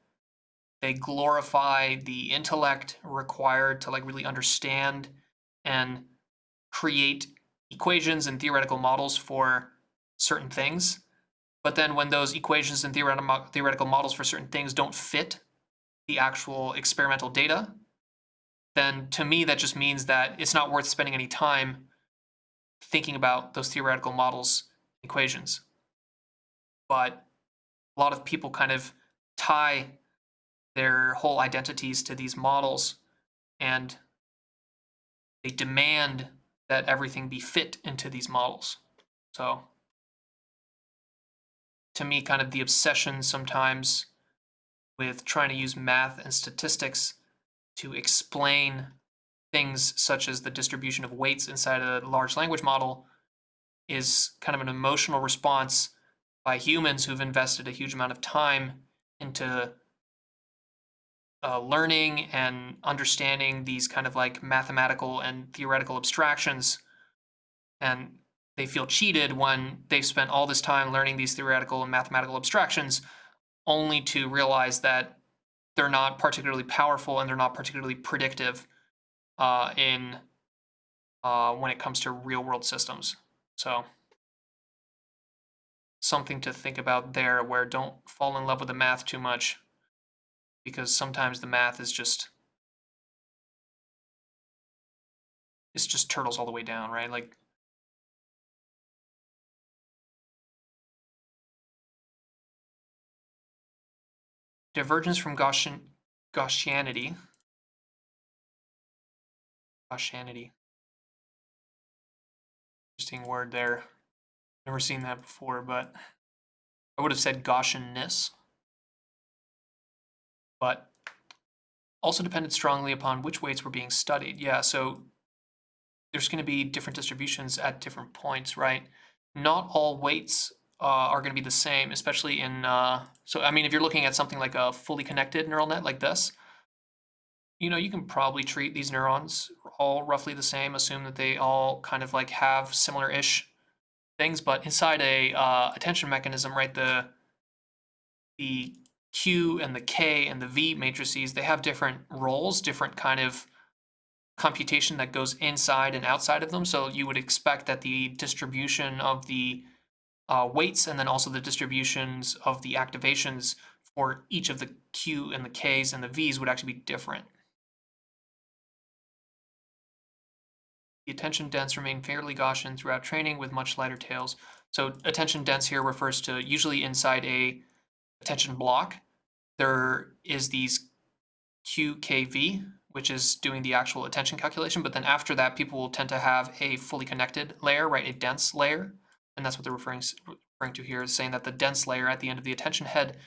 they glorify the intellect required to like really understand and create equations and theoretical models for certain things. But then when those equations and theoretical models for certain things don't fit the actual experimental data, then to me that just means that it's not worth spending any time thinking about those theoretical models equations. But a lot of people kind of tie their whole identities to these models, and they demand that everything be fit into these models. So to me, kind of the obsession sometimes with trying to use math and statistics to explain things such as the distribution of weights inside a large language model is kind of an emotional response by humans who've invested a huge amount of time into learning and understanding these kind of like mathematical and theoretical abstractions, and they feel cheated when they've spent all this time learning these theoretical and mathematical abstractions only to realize that they're not particularly powerful and they're not particularly predictive in when it comes to real world systems. So something to think about there, where don't fall in love with the math too much, because sometimes the math is just, it's just turtles all the way down, right? Like, divergence from Gaussianity. Gaussianity. Interesting word there. Never seen that before, but I would have said Gaussianness. But also depended strongly upon which weights were being studied. Yeah, so there's going to be different distributions at different points, right? Not all weights are going to be the same, especially in, so I mean, if you're looking at something like a fully connected neural net like this, you know, you can probably treat these neurons all roughly the same, assume that they all kind of like have similar-ish things, but inside a attention mechanism, right, the Q and the K and the V matrices, they have different roles, different kind of computation that goes inside and outside of them. So you would expect that the distribution of the weights and then also the distributions of the activations for each of the Q and the Ks and the Vs would actually be different. The attention dense remain fairly Gaussian throughout training with much lighter tails. So attention dense here refers to usually inside a attention block, there is these QKV, which is doing the actual attention calculation, but then after that, people will tend to have a fully connected layer, right, a dense layer, and that's what they're referring to here, is saying that the dense layer at the end of the attention head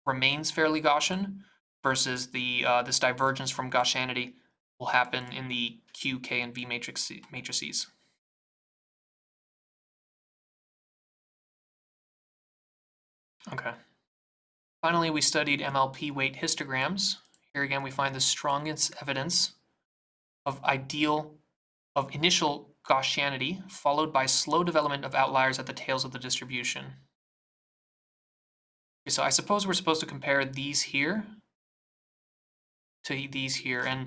remains fairly Gaussian, versus the this divergence from Gaussianity will happen in the Q, K, and V matrices. Okay. Finally, we studied MLP weight histograms. Here again, we find the strongest evidence of initial Gaussianity, followed by slow development of outliers at the tails of the distribution. Okay, so I suppose we're supposed to compare these here to these here, and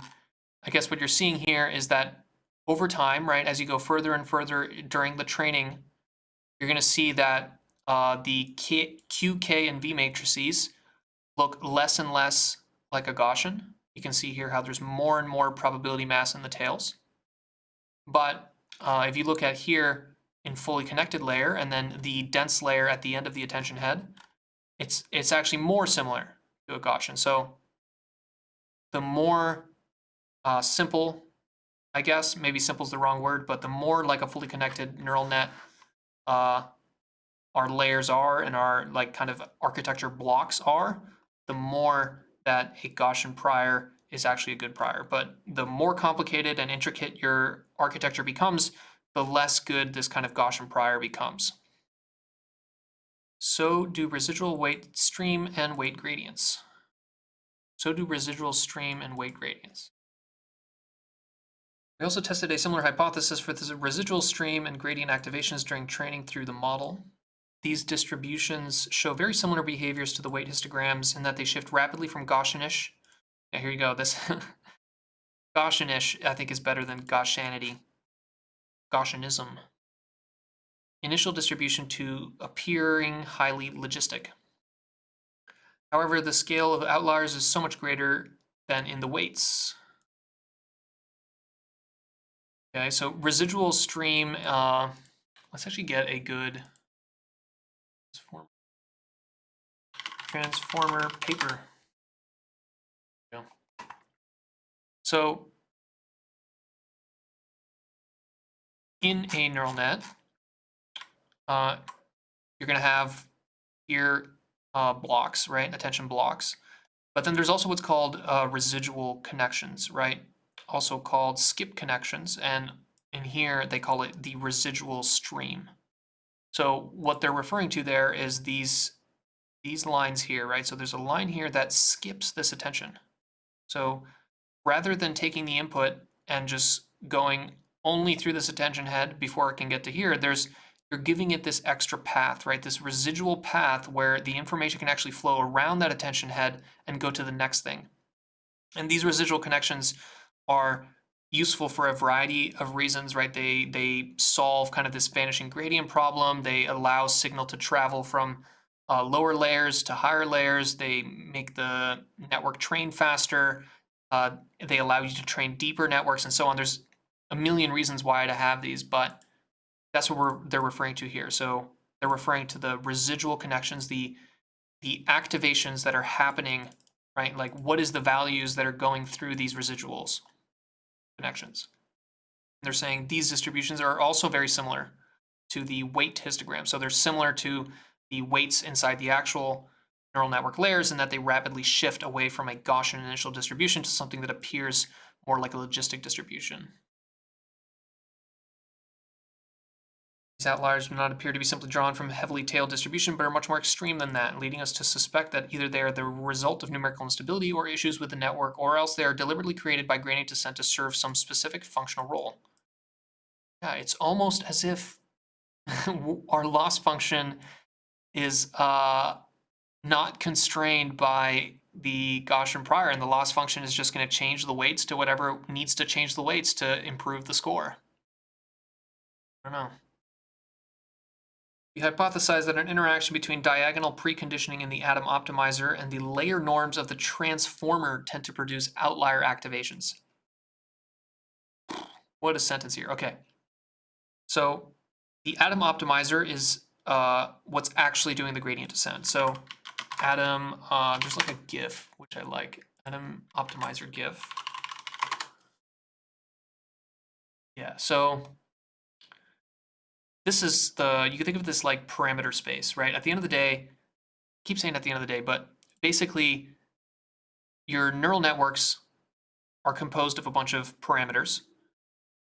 I guess what you're seeing here is that over time, right, as you go further and further during the training, you're going to see that the Q, K, and V matrices look less and less like a Gaussian. You can see here how there's more and more probability mass in the tails. But if you look at here in fully connected layer and then the dense layer at the end of the attention head, it's actually more similar to a Gaussian. So the more simple, I guess, maybe simple is the wrong word, but the more like a fully connected neural net our layers are and our like kind of architecture blocks are, the more that a Gaussian prior is actually a good prior. But the more complicated and intricate your architecture becomes, the less good this kind of Gaussian prior becomes. So do residual weight stream and weight gradients. So do residual stream and weight gradients. We also tested a similar hypothesis for the residual stream and gradient activations during training through the model. These distributions show very similar behaviors to the weight histograms in that they shift rapidly from Gaussianish. Yeah, here you go. This Gaussianish, I think, is better than Gaussianity. Gaussianism. initial distribution to appearing highly logistic. However, the scale of outliers is so much greater than in the weights. Okay, so residual stream, let's actually get a good transformer paper. Yeah. So in a neural net, you're going to have here blocks, right? Attention blocks. But then there's also what's called residual connections, right? Also called skip connections. And in here, they call it the residual stream. So what they're referring to there is these lines here, right? So there's a line here that skips this attention. So rather than taking the input and just going only through this attention head before it can get to here, you're giving it this extra path, right? This residual path where the information can actually flow around that attention head and go to the next thing. And these residual connections are useful for a variety of reasons, right? They solve kind of this vanishing gradient problem. They allow signal to travel from lower layers to higher layers. They make the network train faster. They allow you to train deeper networks and so on. There's a million reasons why to have these, but that's what they're referring to here. So they're referring to the residual connections, the activations that are happening, right? Like what is the values that are going through these residuals connections. And they're saying these distributions are also very similar to the weight histogram. So they're similar to the weights inside the actual neural network layers in that they rapidly shift away from a Gaussian initial distribution to something that appears more like a logistic distribution. These outliers do not appear to be simply drawn from heavily tailed distribution, but are much more extreme than that, leading us to suspect that either they are the result of numerical instability or issues with the network, or else they are deliberately created by gradient descent to serve some specific functional role. Yeah, it's almost as if our loss function is not constrained by the Gaussian prior, and the loss function is just going to change the weights to whatever needs to change the weights to improve the score. I don't know. We hypothesize that an interaction between diagonal preconditioning in the atom optimizer and the layer norms of the transformer tend to produce outlier activations. What a sentence here. Okay. So the atom optimizer is what's actually doing the gradient descent. So atom, there's like a GIF, which I like. Atom optimizer GIF. Yeah, so this is you can think of this like parameter space, right? At the end of the day, I keep saying at the end of the day, but basically your neural networks are composed of a bunch of parameters.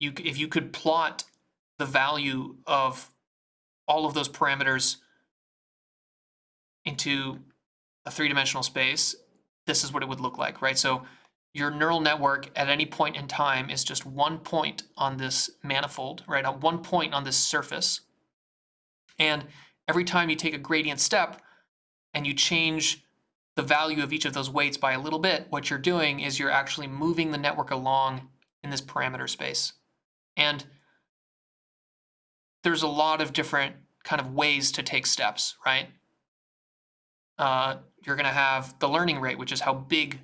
If you could plot the value of all of those parameters into a three-dimensional space, this is what it would look like, right? So your neural network at any point in time is just one point on this manifold, right? On one point on this surface. And every time you take a gradient step and you change the value of each of those weights by a little bit, what you're doing is you're actually moving the network along in this parameter space. And there's a lot of different kind of ways to take steps, right? You're going to have the learning rate, which is how big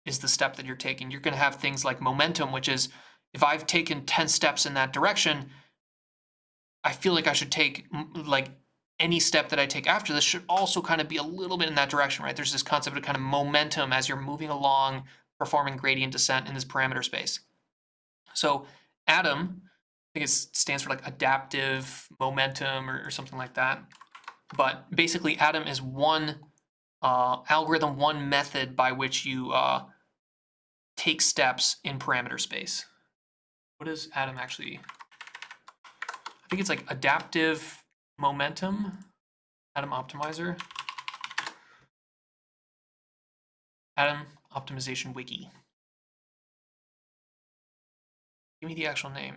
is the step that you're taking. You're going to have things like momentum, which is if I've taken 10 steps in that direction, I feel like I should take like any step that I take after this should also kind of be a little bit in that direction, right? There's this concept of kind of momentum as you're moving along, performing gradient descent in this parameter space. So ADAM, I think it stands for like adaptive momentum or something like that. But basically ADAM is one algorithm, one method by which you take steps in parameter space. What is ADAM actually? I think it's like adaptive momentum, atom optimizer, atom optimization wiki. Give me the actual name.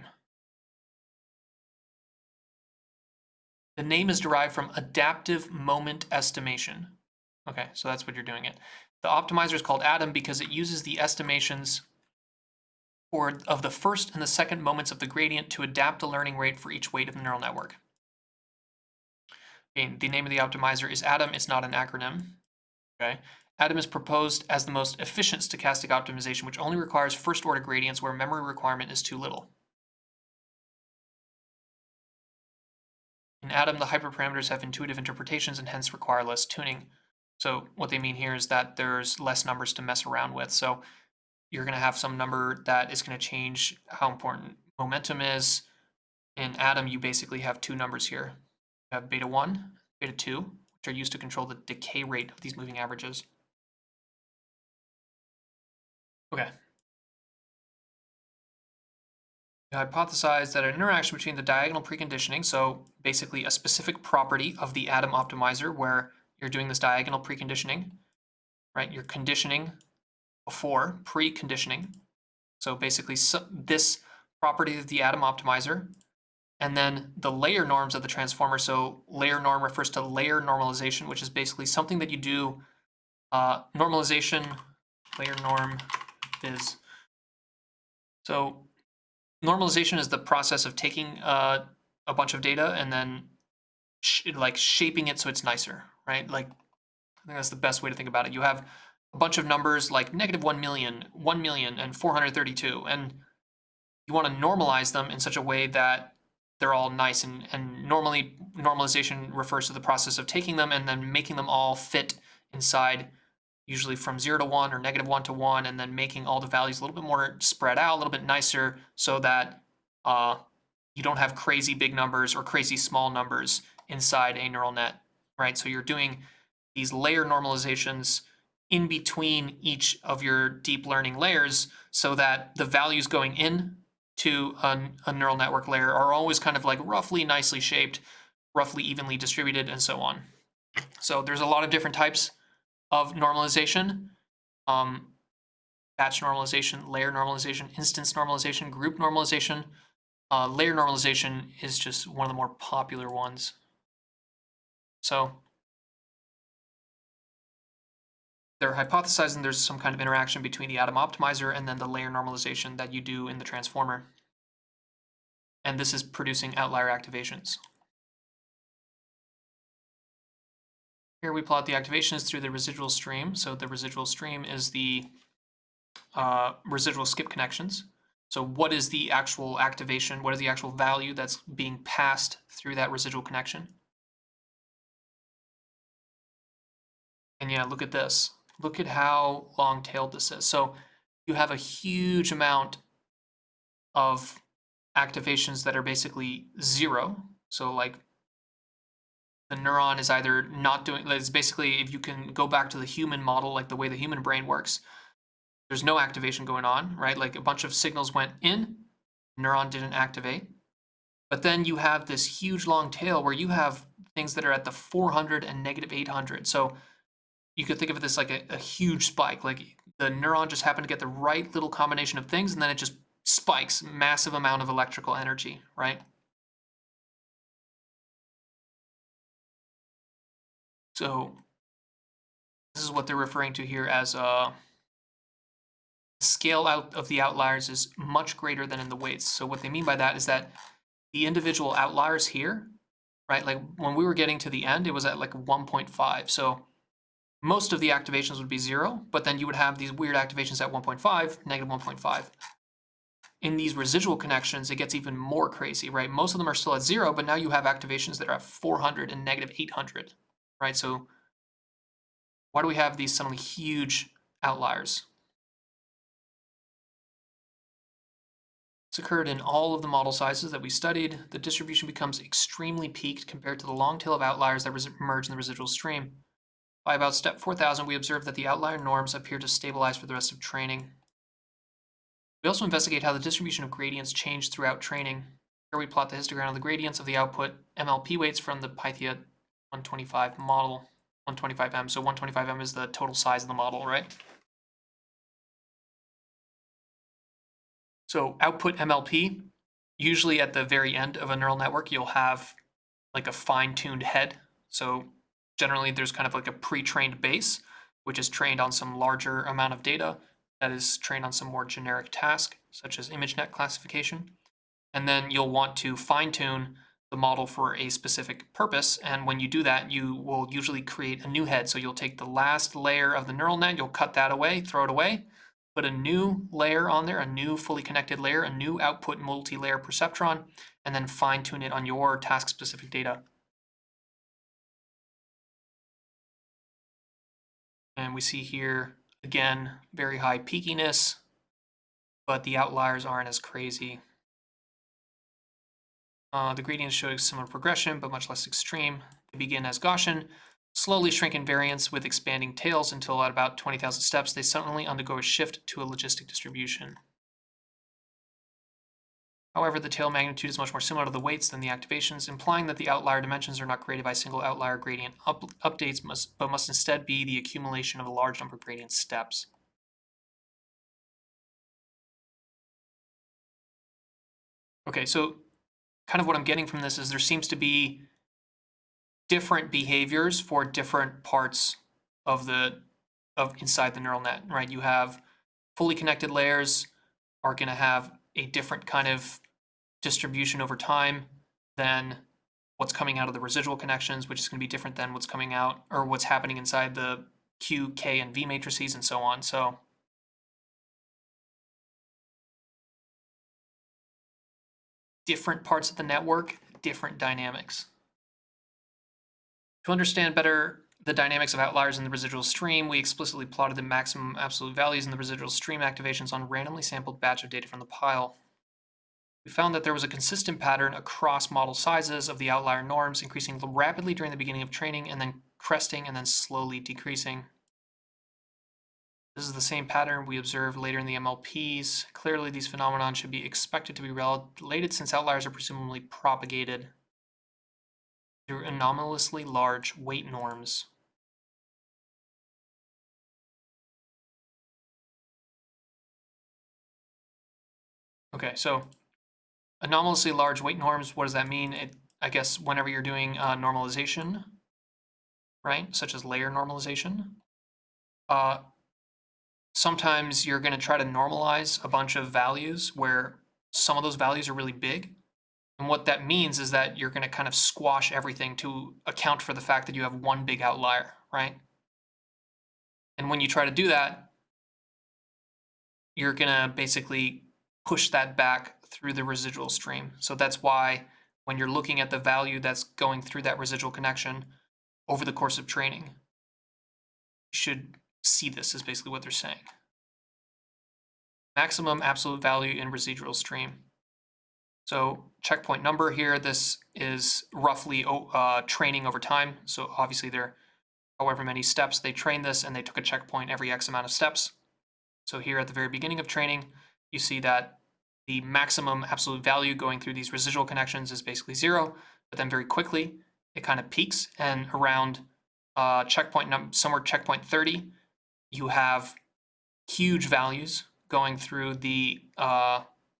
The name is derived from adaptive moment estimation. Okay, so that's what you're doing it. The optimizer is called ADAM because it uses the estimations of the first and the second moments of the gradient to adapt the learning rate for each weight of the neural network. Okay, the name of the optimizer is Atom. It's not an acronym. Okay. Atom is proposed as the most efficient stochastic optimization, which only requires first-order gradients where memory requirement is too little. In Atom, the hyperparameters have intuitive interpretations and hence require less tuning. So what they mean here is that there's less numbers to mess around with. So you're going to have some number that is going to change how important momentum is. In Atom, you basically have two numbers here. You have beta 1, beta 2, which are used to control the decay rate of these moving averages. Okay. You hypothesize that an interaction between the diagonal preconditioning, so basically a specific property of the Atom optimizer where you're doing this diagonal preconditioning, right? You're conditioning before preconditioning. So basically this property of the Atom optimizer, and then the layer norms of the transformer. So layer norm refers to layer normalization, which is basically something that you do. Normalization, layer norm is. So normalization is the process of taking a bunch of data and then like shaping it so it's nicer, right? Like I think that's the best way to think about it. You have a bunch of numbers like negative 1 million, 1 million, and 432, and you want to normalize them in such a way that they're all nice. And normally normalization refers to the process of taking them and then making them all fit inside, usually from 0 to 1 or negative 1 to 1, and then making all the values a little bit more spread out, a little bit nicer, so that you don't have crazy big numbers or crazy small numbers inside a neural net, right? So you're doing these layer normalizations in between each of your deep learning layers so that the values going in to a neural network layer are always kind of like roughly nicely shaped, roughly evenly distributed, and so on. So there's a lot of different types of normalization. Batch normalization, layer normalization, instance normalization, group normalization. Layer normalization is just one of the more popular ones. So they're hypothesizing there's some kind of interaction between the Atom optimizer and then the layer normalization that you do in the transformer. And this is producing outlier activations. Here we plot the activations through the residual stream. So the residual stream is the residual skip connections. So what is the actual activation? What is the actual value that's being passed through that residual connection? And yeah, look at this. Look at how long-tailed this is. So you have a huge amount of activations that are basically zero. So like the neuron is either not doing, it's basically, if you can go back to the human model, like the way the human brain works, there's no activation going on, right? Like a bunch of signals went in, neuron didn't activate. But then you have this huge long tail where you have things that are at the 400 and negative 800. So you could think of this like a huge spike. Like the neuron just happened to get the right little combination of things, and then it just spikes massive amount of electrical energy, right? So this is what they're referring to here as scale out of the outliers is much greater than in the weights. So what they mean by that is that the individual outliers here, right? Like when we were getting to the end, it was at like 1.5. So most of the activations would be 0, but then you would have these weird activations at 1.5, negative 1.5. In these residual connections, it gets even more crazy, right? Most of them are still at 0, but now you have activations that are at 400 and negative 800, right? So why do we have these suddenly huge outliers? It's occurred in all of the model sizes that we studied. The distribution becomes extremely peaked compared to the long tail of outliers that emerge in the residual stream. By about step 4000, we observed that the outlier norms appear to stabilize for the rest of training. We also investigate how the distribution of gradients changed throughout training. Here we plot the histogram of the gradients of the output MLP weights from the Pythia 125 model, 125M. So 125M is the total size of the model, right? So output MLP, usually at the very end of a neural network, you'll have like a fine-tuned head. So generally there's kind of like a pre-trained base, which is trained on some larger amount of data that is trained on some more generic task, such as ImageNet classification. And then you'll want to fine-tune the model for a specific purpose. And when you do that, you will usually create a new head. So you'll take the last layer of the neural net, you'll cut that away, throw it away, put a new layer on there, a new fully connected layer, a new output multi-layer perceptron, and then fine tune it on your task specific data. And we see here, again, very high peakiness, but the outliers aren't as crazy. The gradients show a similar progression, but much less extreme. They begin as Gaussian, slowly shrink in variance with expanding tails until at about 20,000 steps, they suddenly undergo a shift to a logistic distribution. However, the tail magnitude is much more similar to the weights than the activations, implying that the outlier dimensions are not created by single outlier gradient updates, but must instead be the accumulation of a large number of gradient steps. Okay, so kind of what I'm getting from this is there seems to be different behaviors for different parts of inside the neural net, right? You have fully connected layers are going to have a different kind of distribution over time than what's coming out of the residual connections, which is going to be different than what's coming out or what's happening inside the Q, K, and V matrices and so on. So different parts of the network, different dynamics. To understand better the dynamics of outliers in the residual stream, we explicitly plotted the maximum absolute values in the residual stream activations on a randomly sampled batch of data from the pile. We found that there was a consistent pattern across model sizes of the outlier norms, increasing rapidly during the beginning of training and then cresting and then slowly decreasing. This is the same pattern we observed later in the MLPs. Clearly, these phenomena should be expected to be related since outliers are presumably propagated through anomalously large weight norms. Okay, so anomalously large weight norms, what does that mean? I guess whenever you're doing normalization, right, such as layer normalization, sometimes you're going to try to normalize a bunch of values where some of those values are really big. And what that means is that you're going to kind of squash everything to account for the fact that you have one big outlier, right? And when you try to do that, you're going to basically push that back through the residual stream. So that's why when you're looking at the value that's going through that residual connection over the course of training, you should see this is basically what they're saying. Maximum absolute value in residual stream. So checkpoint number here, this is roughly training over time. So obviously there, however many steps they trained this and they took a checkpoint every X amount of steps. So here at the very beginning of training, you see that the maximum absolute value going through these residual connections is basically 0, but then very quickly it kind of peaks, and around somewhere checkpoint 30, you have huge values going through the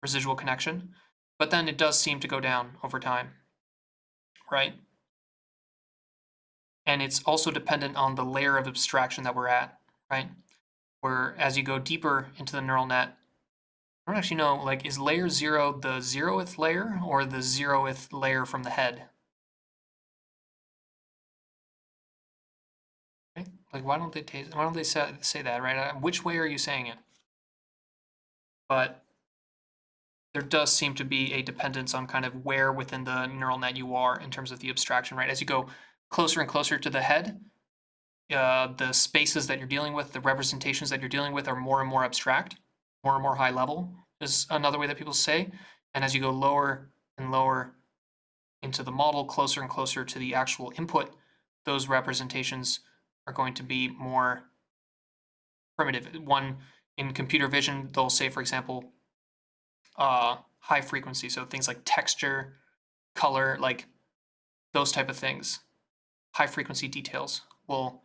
residual connection, but then it does seem to go down over time, right? And it's also dependent on the layer of abstraction that we're at, right? Where as you go deeper into the neural net, I don't actually know, like, is layer 0 the 0th layer or the 0th layer from the head? Right? Like, why don't they say that, right? Which way are you saying it? But there does seem to be a dependence on kind of where within the neural net you are in terms of the abstraction, right? As you go closer and closer to the head, the spaces that you're dealing with, the representations that you're dealing with are more and more abstract, more and more high level is another way that people say. And as you go lower and lower into the model, closer and closer to the actual input, those representations are going to be more primitive. One in computer vision, they'll say, for example, high frequency, so things like texture, color, like those type of things. High frequency details will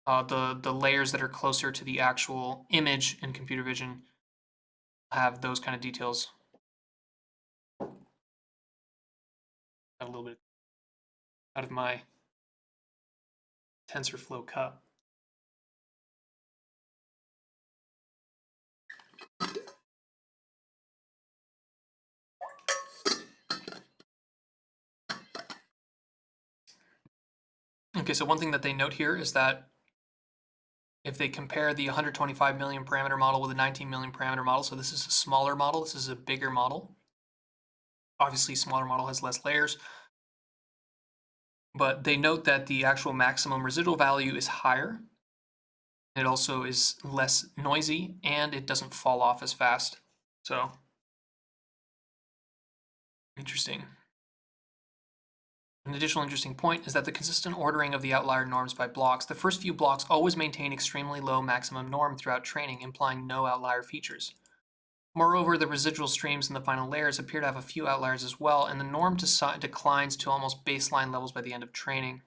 the layers that are closer to the actual image in computer vision have those kind of details. Got a little bit out of my TensorFlow cup. Okay, so one thing that they note here is that if they compare the 125 million parameter model with a 19 million parameter model, so this is a smaller model, this is a bigger model. Obviously, smaller model has less layers, but they note that the actual maximum residual value is higher. It also is less noisy, and it doesn't fall off as fast. So, interesting. An additional interesting point is that the consistent ordering of the outlier norms by blocks, the first few blocks always maintain extremely low maximum norm throughout training, implying no outlier features. Moreover, the residual streams in the final layers appear to have a few outliers as well, and the norm declines to almost baseline levels by the end of training.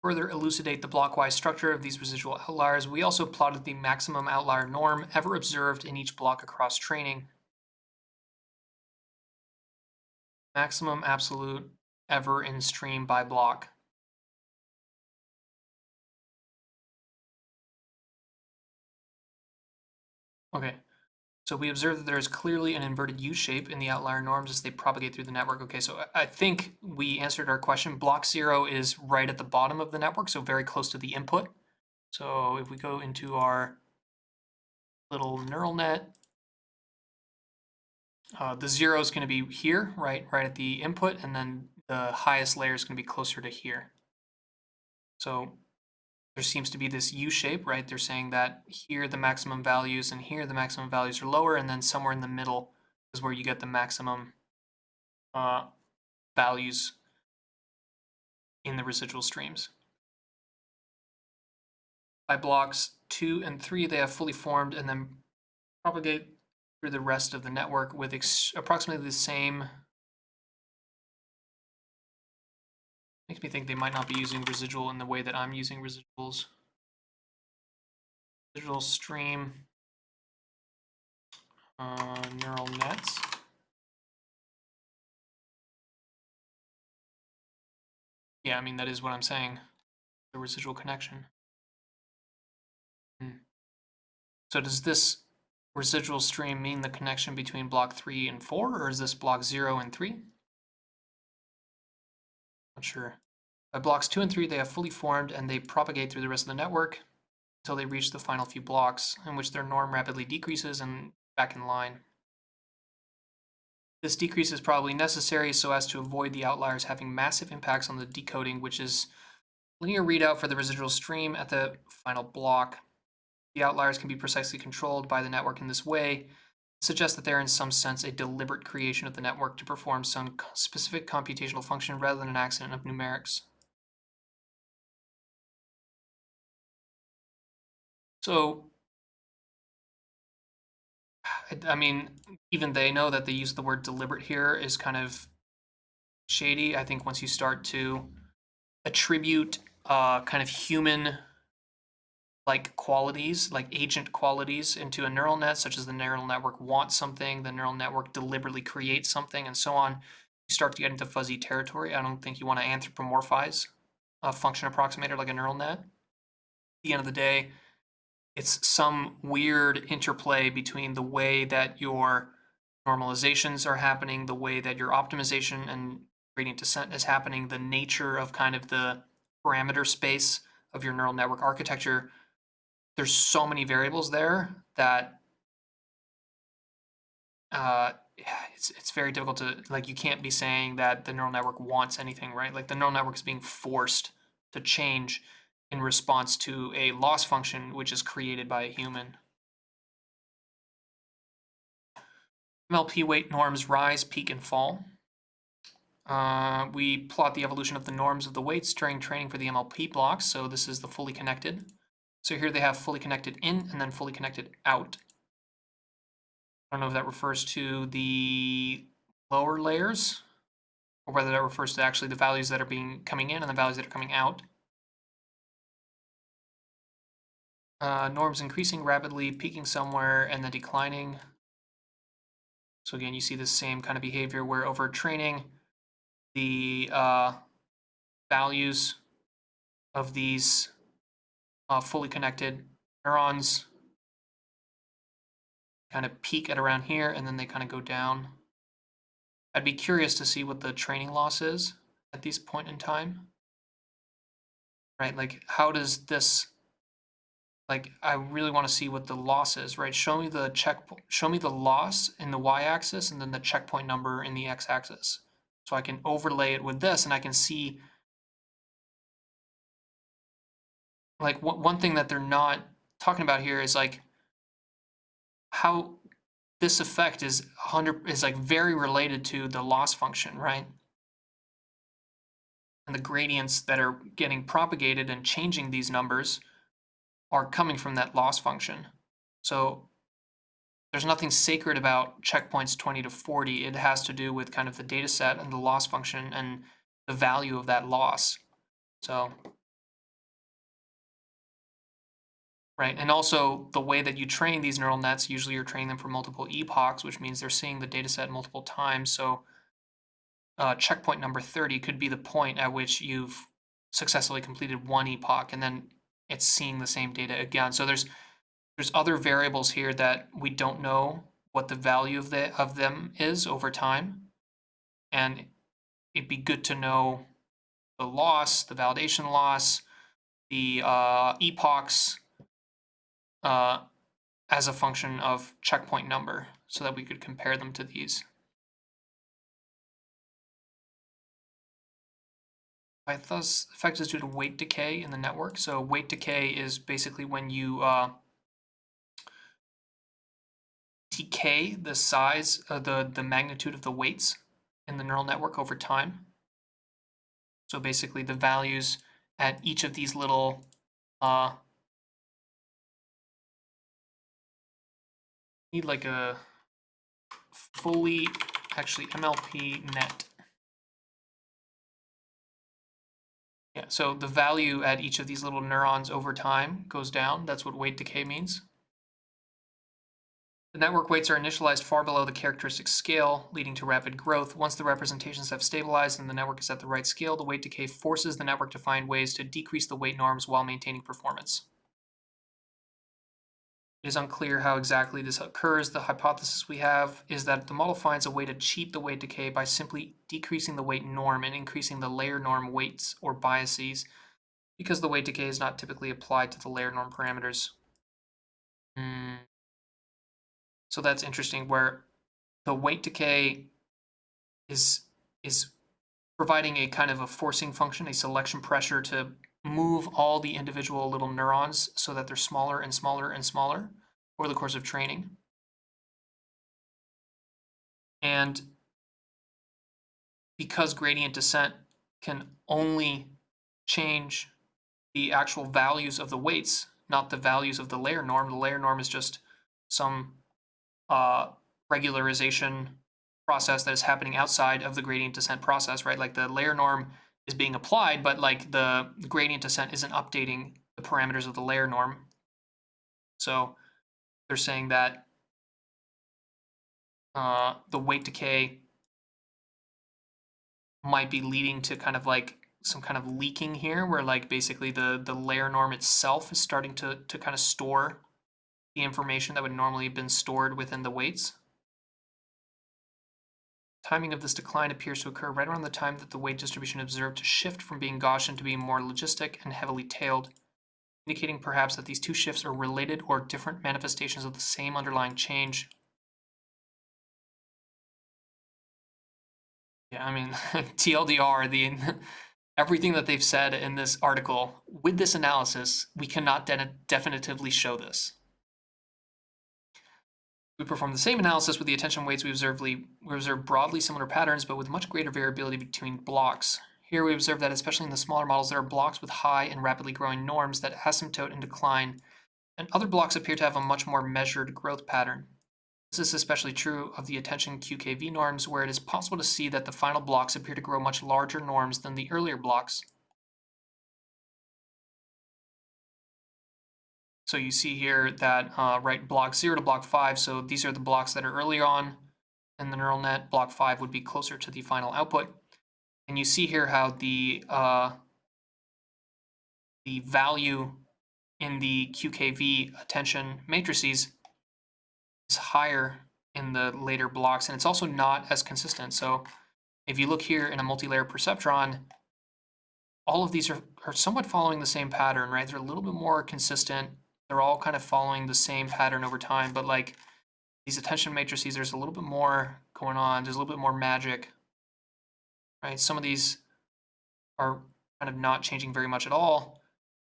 Further elucidate the blockwise structure of these residual outliers, we also plotted the maximum outlier norm ever observed in each block across training. Maximum absolute ever in stream by block. Okay, so we observe that there is clearly an inverted U-shape in the outlier norms as they propagate through the network. Okay, so I think we answered our question. Block 0 is right at the bottom of the network, so very close to the input. So if we go into our little neural net, the 0 is going to be here, right at the input, and then the highest layer is going to be closer to here. So there seems to be this U-shape, right? They're saying that here the maximum values and here the maximum values are lower, and then somewhere in the middle is where you get the maximum values in the residual streams. By blocks 2 and 3, they have fully formed and then propagate through the rest of the network with approximately the same. Makes me think they might not be using residual in the way that I'm using residuals. Residual stream neural nets. Yeah, I mean, that is what I'm saying. The residual connection. So does this residual stream mean the connection between block 3 and 4, or is this block 0 and 3? Not sure. By blocks 2 and 3, they have fully formed and they propagate through the rest of the network until they reach the final few blocks, in which their norm rapidly decreases and back in line. This decrease is probably necessary so as to avoid the outliers having massive impacts on the decoding, which is linear readout for the residual stream at the final block. The outliers can be precisely controlled by the network in this way. It suggests that they're in some sense a deliberate creation of the network to perform some specific computational function rather than an accident of numerics. So, I mean, even they know that the use of the word deliberate here is kind of shady. I think once you start to attribute kind of human like qualities, like agent qualities into a neural net, such as the neural network wants something, the neural network deliberately creates something, and so on, you start to get into fuzzy territory. I don't think you want to anthropomorphize a function approximator like a neural net. At the end of the day, it's some weird interplay between the way that your normalizations are happening, the way that your optimization and gradient descent is happening, the nature of kind of the parameter space of your neural network architecture. There's so many variables there that it's very difficult to, like, you can't be saying that the neural network wants anything, right? Like the neural network is being forced to change in response to a loss function which is created by a human. MLP weight norms rise, peak, and fall. We plot the evolution of the norms of the weights during training for the MLP blocks. So this is the fully connected. So here they have fully connected in and then fully connected out. I don't know if that refers to the lower layers or whether that refers to actually the values that are coming in and the values that are coming out. Norms increasing rapidly, peaking somewhere, and then declining. So again, you see the same kind of behavior where over training, the values of these fully connected neurons kind of peak at around here, and then they kind of go down. I'd be curious to see what the training loss is. at this point in time, right? Like, how does this, like, I really want to see what the loss is, right? Show me the loss in the y-axis and then the checkpoint number in the x-axis. So I can overlay it with this and I can see, like, one thing that they're not talking about here is like how this effect is like very related to the loss function, right? And the gradients that are getting propagated and changing these numbers are coming from that loss function. So there's nothing sacred about checkpoints 20 to 40. It has to do with kind of the data set and the loss function and the value of that loss. So, right. And also the way that you train these neural nets, usually you're training them for multiple epochs, which means they're seeing the data set multiple times. So checkpoint number 30 could be the point at which you've successfully completed one epoch and then it's seeing the same data again. So there's other variables here that we don't know what the value of them is over time. And it'd be good to know the loss, the validation loss, the epochs as a function of checkpoint number so that we could compare them to these. This effect is due to weight decay in the network. So weight decay is basically when you decay the size of the magnitude of the weights in the neural network over time. So basically the values at each of these little need like a fully, actually MLP net. Yeah, so the value at each of these little neurons over time goes down. That's what weight decay means. The network weights are initialized far below the characteristic scale, leading to rapid growth. Once the representations have stabilized and the network is at the right scale, the weight decay forces the network to find ways to decrease the weight norms while maintaining performance. It is unclear how exactly this occurs. The hypothesis we have is that the model finds a way to cheat the weight decay by simply decreasing the weight norm and increasing the layer norm weights or biases, because the weight decay is not typically applied to the layer norm parameters. So that's interesting, where the weight decay is providing a kind of a forcing function, a selection pressure to move all the individual little neurons so that they're smaller and smaller and smaller over the course of training. And because gradient descent can only change the actual values of the weights, not the values of the layer norm is just some regularization process that is happening outside of the gradient descent process, right? Like the layer norm is being applied, but like the gradient descent isn't updating the parameters of the layer norm. So they're saying that the weight decay might be leading to kind of like some kind of leaking here, where like basically the layer norm itself is starting to kind of store the information that would normally have been stored within the weights. Timing of this decline appears to occur right around the time that the weight distribution observed to shift from being Gaussian to being more logistic and heavily tailed, indicating perhaps that these two shifts are related or different manifestations of the same underlying change. Yeah, I mean, TLDR, everything that they've said in this article, with this analysis, we cannot definitively show this. We performed the same analysis with the attention weights. We observed broadly similar patterns, but with much greater variability between blocks. Here we observe that, especially in the smaller models, there are blocks with high and rapidly growing norms that asymptote and decline, and other blocks appear to have a much more measured growth pattern. This is especially true of the attention QKV norms, where it is possible to see that the final blocks appear to grow much larger norms than the earlier blocks. So you see here that, right, block 0 to block 5, so these are the blocks that are earlier on in the neural net. Block 5 would be closer to the final output. And you see here how the value in the QKV attention matrices is higher in the later blocks, and it's also not as consistent. So if you look here in a multi-layer perceptron, all of these are somewhat following the same pattern, right? They're a little bit more consistent. They're all kind of following the same pattern over time, but like these attention matrices, there's a little bit more going on. There's a little bit more magic, right? Some of these are kind of not changing very much at all,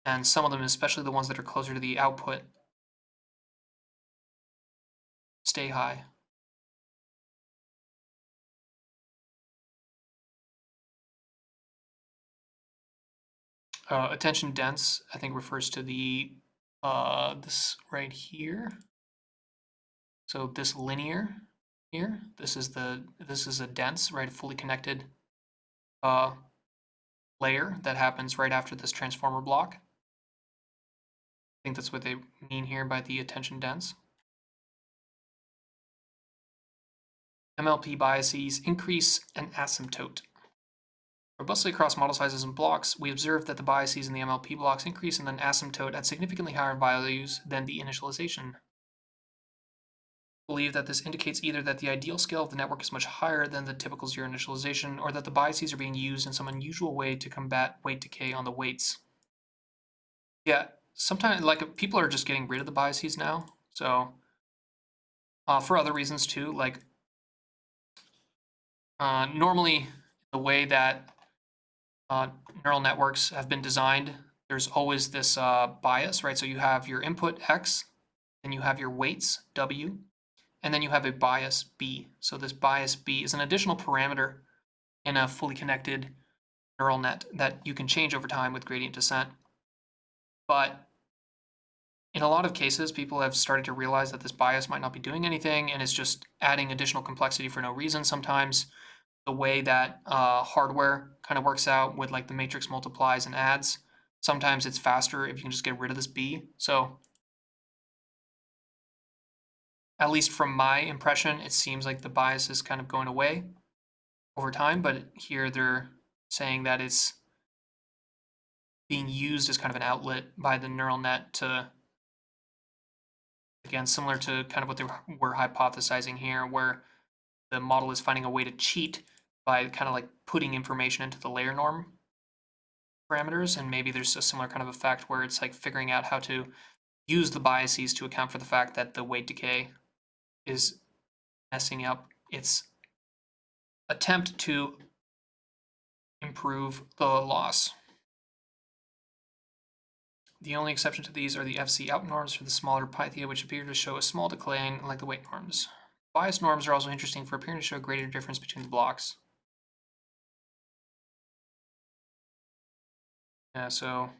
and some of them, especially the ones that are closer to the output, stay high. Attention dense, I think, refers to the this right here. So this linear here, this is a dense, right, fully connected layer that happens right after this transformer block. I think that's what they mean here by the attention dense. MLP biases increase an asymptote. Robustly across model sizes and blocks, we observe that the biases in the MLP blocks increase in an asymptote at significantly higher values than the initialization. Believe that this indicates either that the ideal scale of the network is much higher than the typical zero initialization, or that the biases are being used in some unusual way to combat weight decay on the weights. Yeah, sometimes like people are just getting rid of the biases now. So for other reasons too, like normally the way that neural networks have been designed, there's always this bias, right? So you have your input X, then you have your weights W, and then you have a bias B. So this bias B is an additional parameter in a fully connected neural net that you can change over time with gradient descent. But in a lot of cases, people have started to realize that this bias might not be doing anything and is just adding additional complexity for no reason. Sometimes the way that hardware kind of works out with like the matrix multiplies and adds, sometimes it's faster if you can just get rid of this B. So at least from my impression, it seems like the bias is kind of going away over time, but here they're saying that it's being used as kind of an outlet by the neural net to, again, similar to kind of what they were hypothesizing here, where the model is finding a way to cheat by kind of like putting information into the layer norm parameters, and maybe there's a similar kind of effect where it's like figuring out how to use the biases to account for the fact that the weight decay is messing up its attempt to improve the loss. The only exception to these are the FC out norms for the smaller Pythia, which appear to show a small decline like the weight norms. Bias norms are also interesting for appearing to show a greater difference between the blocks. Yeah, so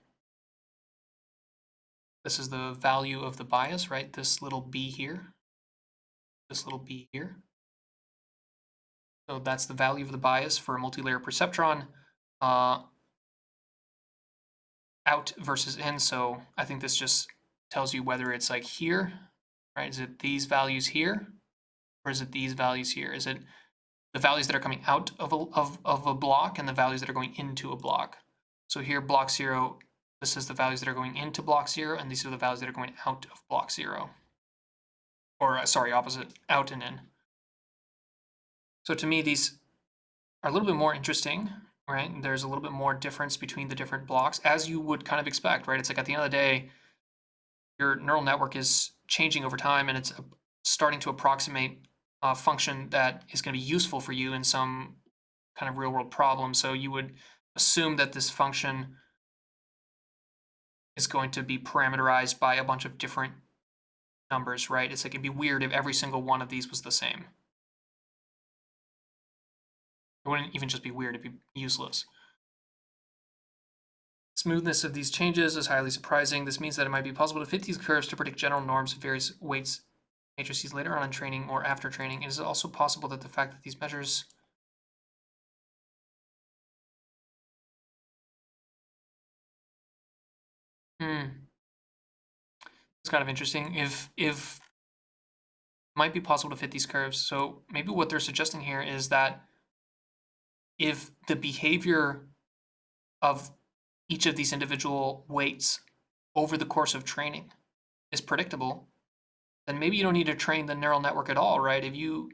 this is the value of the bias, right? This little b here, this little b here. So that's the value of the bias for a multi-layer perceptron. Out versus in, so I think this just tells you whether it's like here, right? Is it these values here, or is it these values here? Is it the values that are coming out of a block and the values that are going into a block? So here, block 0, this is the values that are going into block 0, and these are the values that are going out of block 0. Or, sorry, opposite, out and in. So to me, these are a little bit more interesting, right? There's a little bit more difference between the different blocks, as you would kind of expect, right? It's like at the end of the day, your neural network is changing over time, and it's starting to approximate a function that is going to be useful for you in some kind of real world problem. So you would assume that this function is going to be parameterized by a bunch of different numbers, right? It's like it'd be weird if every single one of these was the same. It wouldn't even just be weird, it'd be useless. Smoothness of these changes is highly surprising. This means that it might be possible to fit these curves to predict general norms of various weights matrices later on in training or after training. It is also possible that the fact that these measures it's kind of interesting. If might be possible to fit these curves. So maybe what they're suggesting here is that if the behavior of each of these individual weights over the course of training is predictable, then maybe you don't need to train the neural network at all, right? If you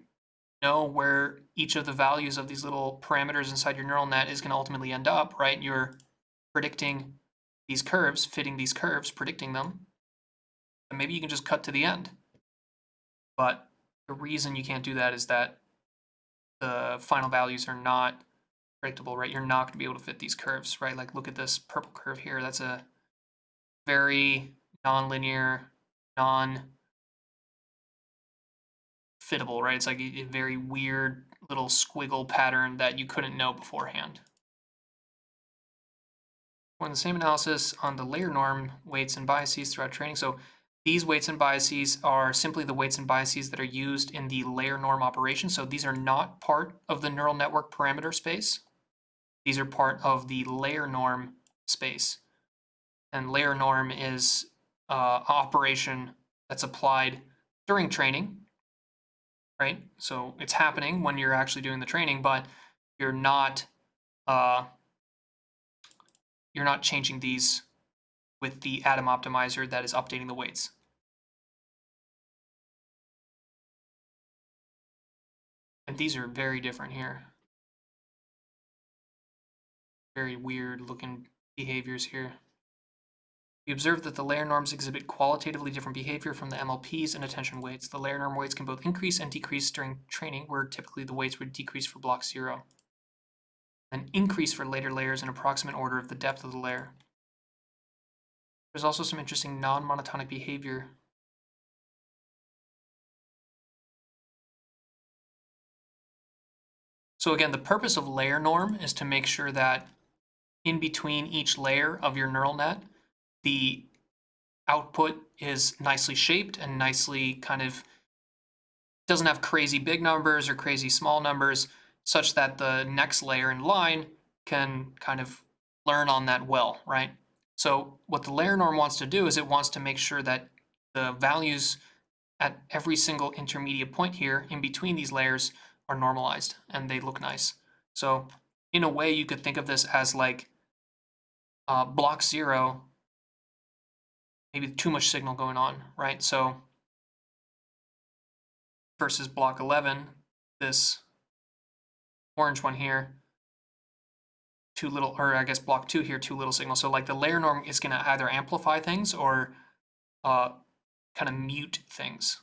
know where each of the values of these little parameters inside your neural net is going to ultimately end up, right? You're predicting these curves, fitting these curves, predicting them, and maybe you can just cut to the end. But the reason you can't do that is that the final values are not predictable, right? You're not going to be able to fit these curves, right? Like look at this purple curve here. That's a very nonlinear, non-fittable, right? It's like a very weird little squiggle pattern that you couldn't know beforehand. Run the same analysis on the layer norm weights and biases throughout training. So these weights and biases are simply the weights and biases that are used in the layer norm operation. So these are not part of the neural network parameter space. These are part of the layer norm space. And layer norm is operation that's applied during training, right? So it's happening when you're actually doing the training, but you're not changing these with the atom optimizer that is updating the weights. And these are very different here. Very weird looking behaviors here. We observe that the layer norms exhibit qualitatively different behavior from the MLPs and attention weights. The layer norm weights can both increase and decrease during training, where typically the weights would decrease for block 0, and increase for later layers in approximate order of the depth of the layer. There's also some interesting non-monotonic behavior. So again, the purpose of layer norm is to make sure that in between each layer of your neural net, the output is nicely shaped and nicely kind of doesn't have crazy big numbers or crazy small numbers, such that the next layer in line can kind of learn on that well, right? So what the layer norm wants to do is it wants to make sure that the values at every single intermediate point here in between these layers are normalized and they look nice. So in a way, you could think of this as like block 0, maybe too much signal going on, right? So versus block 11, this orange one here, too little, or I guess block 2 here, too little signal. So like the layer norm is going to either amplify things or kind of mute things.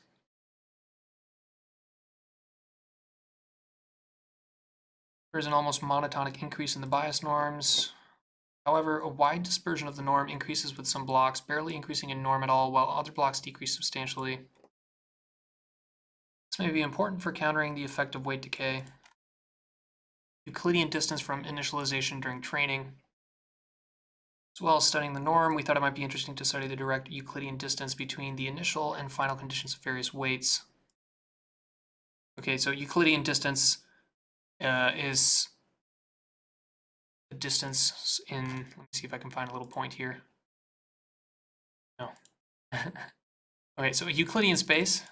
There's an almost monotonic increase in the bias norms. However, a wide dispersion of the norm increases with some blocks, barely increasing in norm at all, while other blocks decrease substantially. This may be important for countering the effect of weight decay. Euclidean distance from initialization during training. As well as studying the norm, we thought it might be interesting to study the direct Euclidean distance between the initial and final conditions of various weights. Okay, so Euclidean distance is the distance in, let me see if I can find a little point here. No. Okay, so Euclidean space.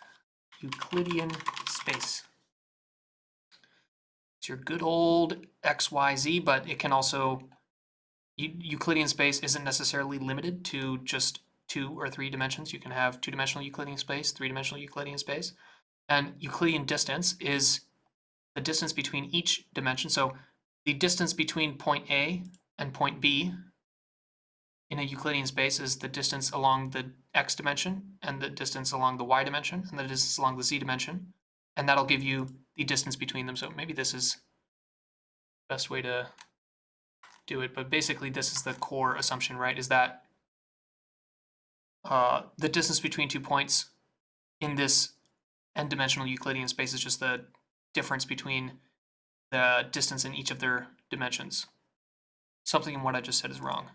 It's your good old XYZ, but it can also, Euclidean space isn't necessarily limited to just 2 or 3 dimensions. You can have 2-dimensional Euclidean space, 3-dimensional Euclidean space. And Euclidean distance is the distance between each dimension. So the distance between point A and point B in a Euclidean space is the distance along the x dimension, and the distance along the y dimension, and the distance along the z dimension. And that'll give you the distance between them. So maybe this is the best way to do it. But basically, this is the core assumption, right? Is that the distance between 2 points in this n-dimensional Euclidean space is just the difference between the distance in each of their dimensions. Something in what I just said is wrong,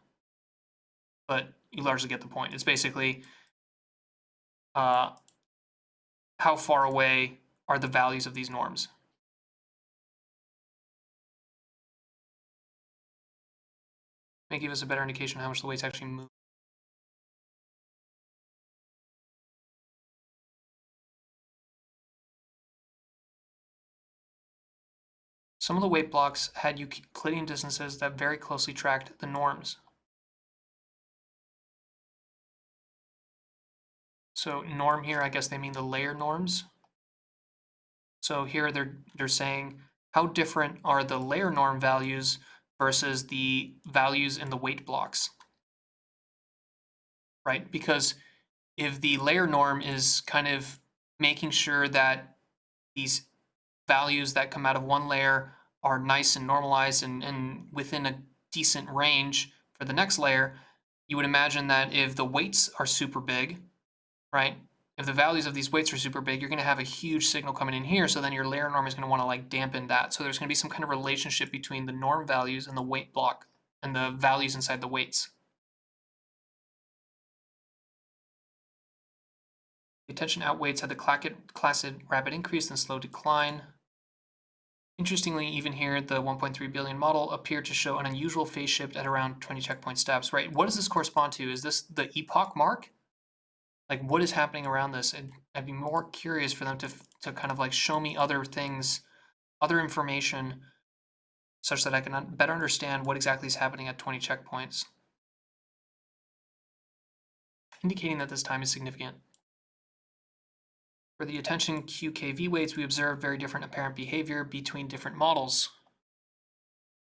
but you largely get the point. It's basically how far away are the values of these norms. May give us a better indication of how much the weights actually move. Some of the weight blocks had Euclidean distances that very closely tracked the norms. So norm here, I guess they mean the layer norms. So here they're saying how different are the layer norm values versus the values in the weight blocks, right? Because if the layer norm is kind of making sure that these values that come out of one layer are nice and normalized and within a decent range for the next layer, you would imagine that if the weights are super big, right? If the values of these weights are super big, you're going to have a huge signal coming in here. So then your layer norm is going to want to like dampen that. So there's going to be some kind of relationship between the norm values and the weight block and the values inside the weights. The attention outweights had the classic rapid increase and slow decline. Interestingly, even here, the 1.3 billion model appeared to show an unusual phase shift at around 20 checkpoint steps, right? What does this correspond to? Is this the epoch mark? Like, what is happening around this? And I'd be more curious for them to kind of like show me other things, other information, such that I can better understand what exactly is happening at 20 checkpoints, indicating that this time is significant. For the attention QKV weights, we observe very different apparent behavior between different models.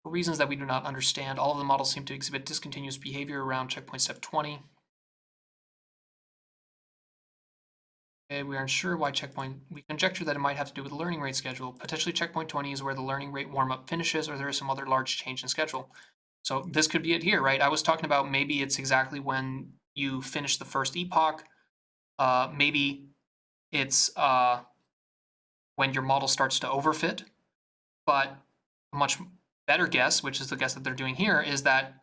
For reasons that we do not understand, all of the models seem to exhibit discontinuous behavior around checkpoint step 20. Okay, we are unsure why checkpoint, we conjecture that it might have to do with the learning rate schedule. Potentially checkpoint 20 is where the learning rate warm-up finishes, or there is some other large change in schedule. So this could be it here, right? I was talking about maybe it's exactly when you finish the first epoch. Maybe it's when your model starts to overfit. But a much better guess, which is the guess that they're doing here, is that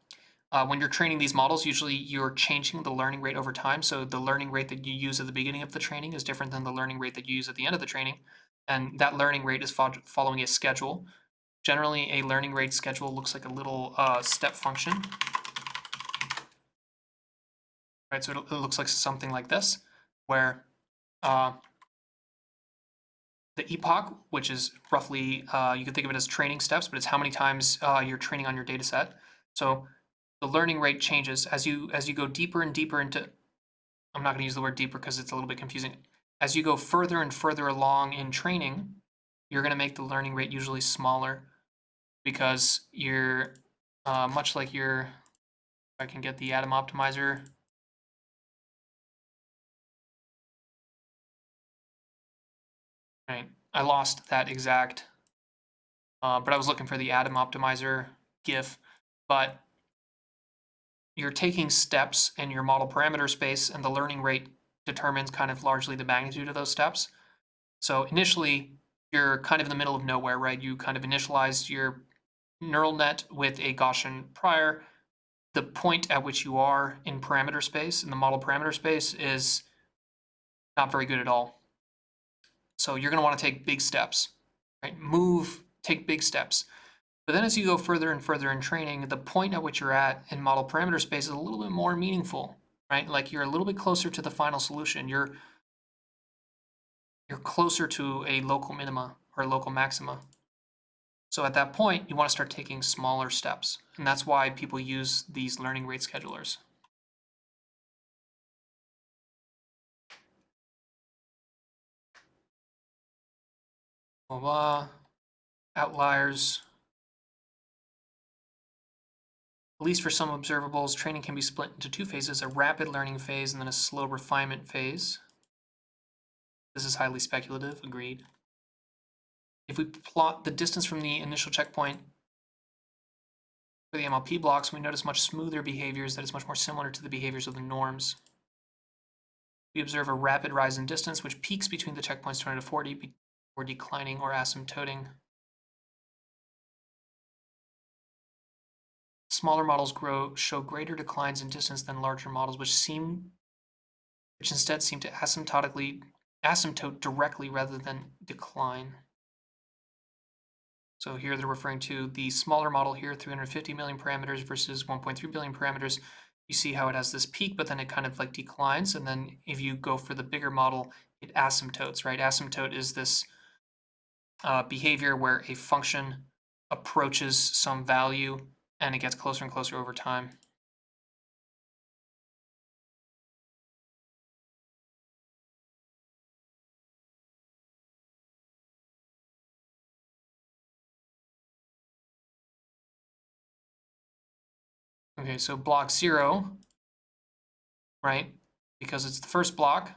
when you're training these models, usually you're changing the learning rate over time. So the learning rate that you use at the beginning of the training is different than the learning rate that you use at the end of the training. And that learning rate is following a schedule. Generally, a learning rate schedule looks like a little step function. Right, so it looks like something like this, where the epoch, which is roughly, you can think of it as training steps, but it's how many times you're training on your data set. So the learning rate changes as you go deeper and deeper into, I'm not going to use the word deeper because it's a little bit confusing. As you go further and further along in training, you're going to make the learning rate usually smaller because you're much like your, if I can get the atom optimizer. Right, I lost that exact, but I was looking for the atom optimizer GIF, but you're taking steps in your model parameter space, and the learning rate determines kind of largely the magnitude of those steps. So initially, you're kind of in the middle of nowhere, right? You kind of initialize your neural net with a Gaussian prior. The point at which you are in parameter space, in the model parameter space, is not very good at all. So you're going to want to take big steps, right? Take big steps. But then as you go further and further in training, the point at which you're at in model parameter space is a little bit more meaningful, right? Like you're a little bit closer to the final solution. You're closer to a local minima or a local maxima. So at that point, you want to start taking smaller steps. And that's why people use these learning rate schedulers. Blah, blah. Outliers. At least for some observables, training can be split into two phases, a rapid learning phase and then a slow refinement phase. This is highly speculative, agreed. If we plot the distance from the initial checkpoint for the MLP blocks, we notice much smoother behaviors that is much more similar to the behaviors of the norms. We observe a rapid rise in distance, which peaks between the checkpoints 20 to 40 before declining or asymptoting. Smaller models show greater declines in distance than larger models, which instead seem to asymptote directly rather than decline. So here they're referring to the smaller model here, 350 million parameters versus 1.3 billion parameters. You see how it has this peak, but then it kind of like declines. And then if you go for the bigger model, it asymptotes, right? Asymptote is this behavior where a function approaches some value and it gets closer and closer over time. Okay, so block 0, right, because it's the first block,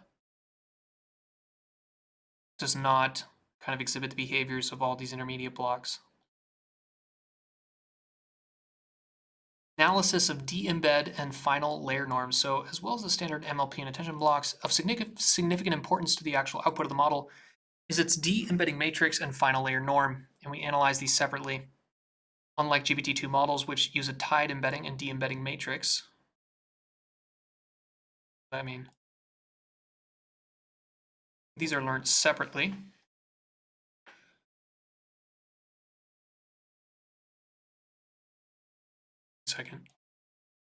does not kind of exhibit the behaviors of all these intermediate blocks. Analysis of de-embed and final layer norms. So as well as the standard MLP and attention blocks, of significant importance to the actual output of the model is its de-embedding matrix and final layer norm, and we analyze these separately. Unlike GPT-2 models, which use a tied embedding and de-embedding matrix. I mean, these are learned separately. Second.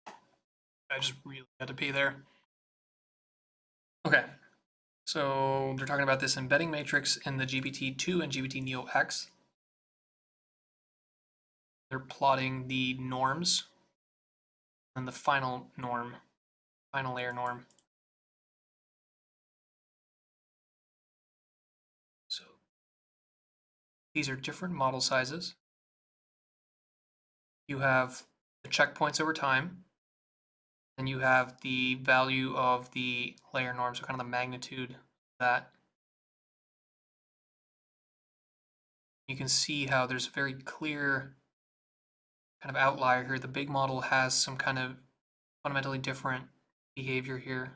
I just really had to pee there. Okay, so they're talking about this embedding matrix in the GPT-2 and GPT-Neo X. They're plotting the norms and the final norm, final layer norm. So these are different model sizes. You have the checkpoints over time, and you have the value of the layer norm, so kind of the magnitude of that. You can see how there's a very clear kind of outlier here. The big model has some kind of fundamentally different behavior here.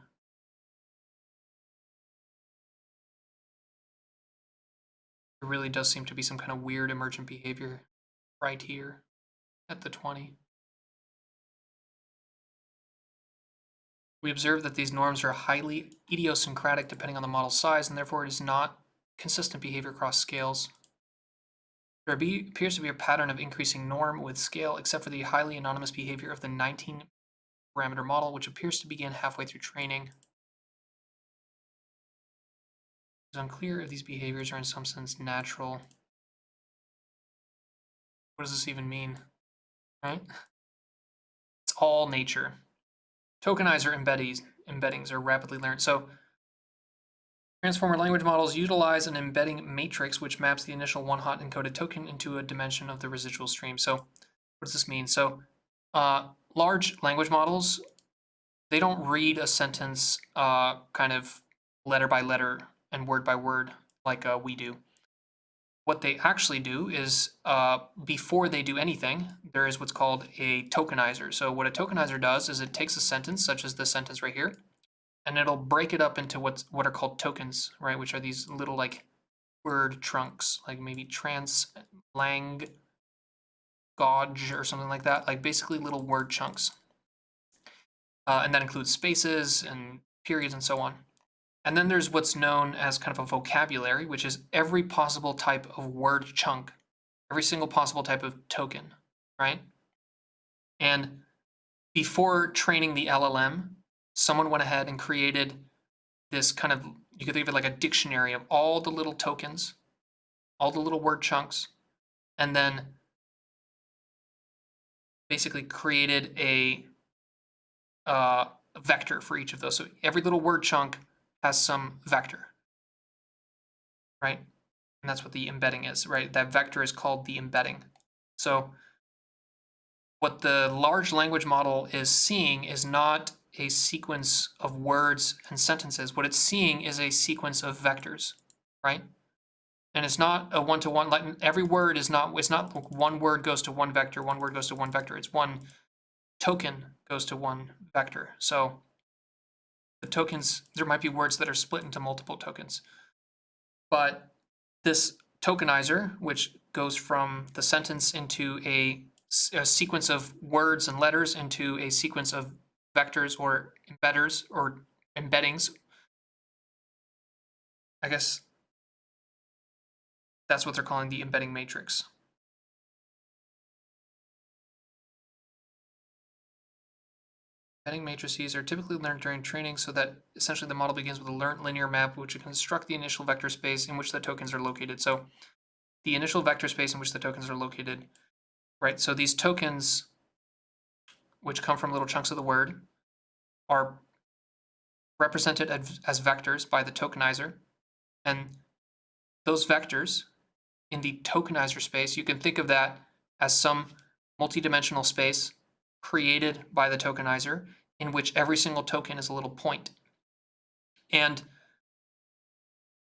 There really does seem to be some kind of weird emergent behavior right here at the 20. We observe that these norms are highly idiosyncratic depending on the model size, and therefore it is not consistent behavior across scales. There appears to be a pattern of increasing norm with scale, except for the highly anonymous behavior of the 19 parameter model, which appears to begin halfway through training. It's unclear if these behaviors are in some sense natural. What does this even mean, right? It's all nature. Tokenizer embeddings are rapidly learned. So transformer language models utilize an embedding matrix which maps the initial one-hot encoded token into a dimension of the residual stream. So what does this mean? So large language models, they don't read a sentence kind of letter by letter and word by word like we do. What they actually do is before they do anything, there is what's called a tokenizer. So what a tokenizer does is it takes a sentence, such as this sentence right here, and it'll break it up into what are called tokens, right? Which are these little like word trunks, like maybe trans lang gauge or something like that, like basically little word chunks. And that includes spaces and periods and so on. And then there's what's known as kind of a vocabulary, which is every possible type of word chunk, every single possible type of token, right? And before training the LLM, someone went ahead and created this kind of, you could think of it like a dictionary of all the little tokens, all the little word chunks, and then basically created a vector for each of those. So every little word chunk has some vector, right? And that's what the embedding is, right? That vector is called the embedding. So what the large language model is seeing is not a sequence of words and sentences. What it's seeing is a sequence of vectors, right? And it's not a one-to-one, like every word is not, it's not one word goes to one vector, one word goes to one vector. It's one token goes to one vector. So the tokens, there might be words that are split into multiple tokens. But this tokenizer, which goes from the sentence into a sequence of words and letters into a sequence of vectors or embedders or embeddings, I guess that's what they're calling the embedding matrix. Embedding matrices are typically learned during training so that essentially the model begins with a learned linear map which can construct the initial vector space in which the tokens are located. So the initial vector space in which the tokens are located, right? So these tokens, which come from little chunks of the word, are represented as vectors by the tokenizer. And those vectors in the tokenizer space, you can think of that as some multidimensional space created by the tokenizer in which every single token is a little point. And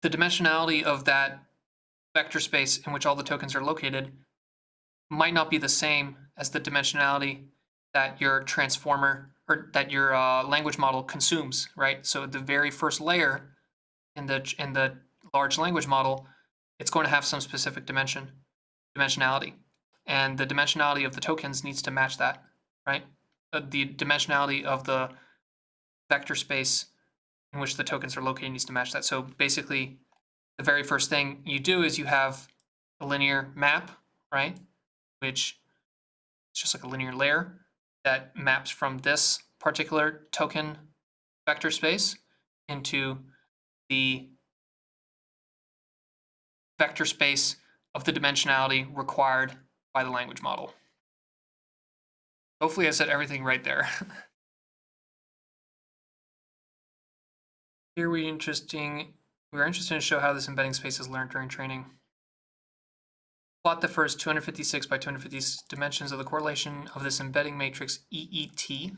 the dimensionality of that vector space in which all the tokens are located might not be the same as the dimensionality that your transformer or that your language model consumes, right? So the very first layer in the large language model, it's going to have some specific dimensionality, and the dimensionality of the tokens needs to match that, right? The dimensionality of the vector space in which the tokens are located needs to match that. So basically, the very first thing you do is you have a linear map, right? Which is just like a linear layer that maps from this particular token vector space into the vector space of the dimensionality required by the language model. Hopefully I said everything right there. Here we're interested to show how this embedding space is learned during training. Plot the first 256 by 256 dimensions of the correlation of this embedding matrix EET.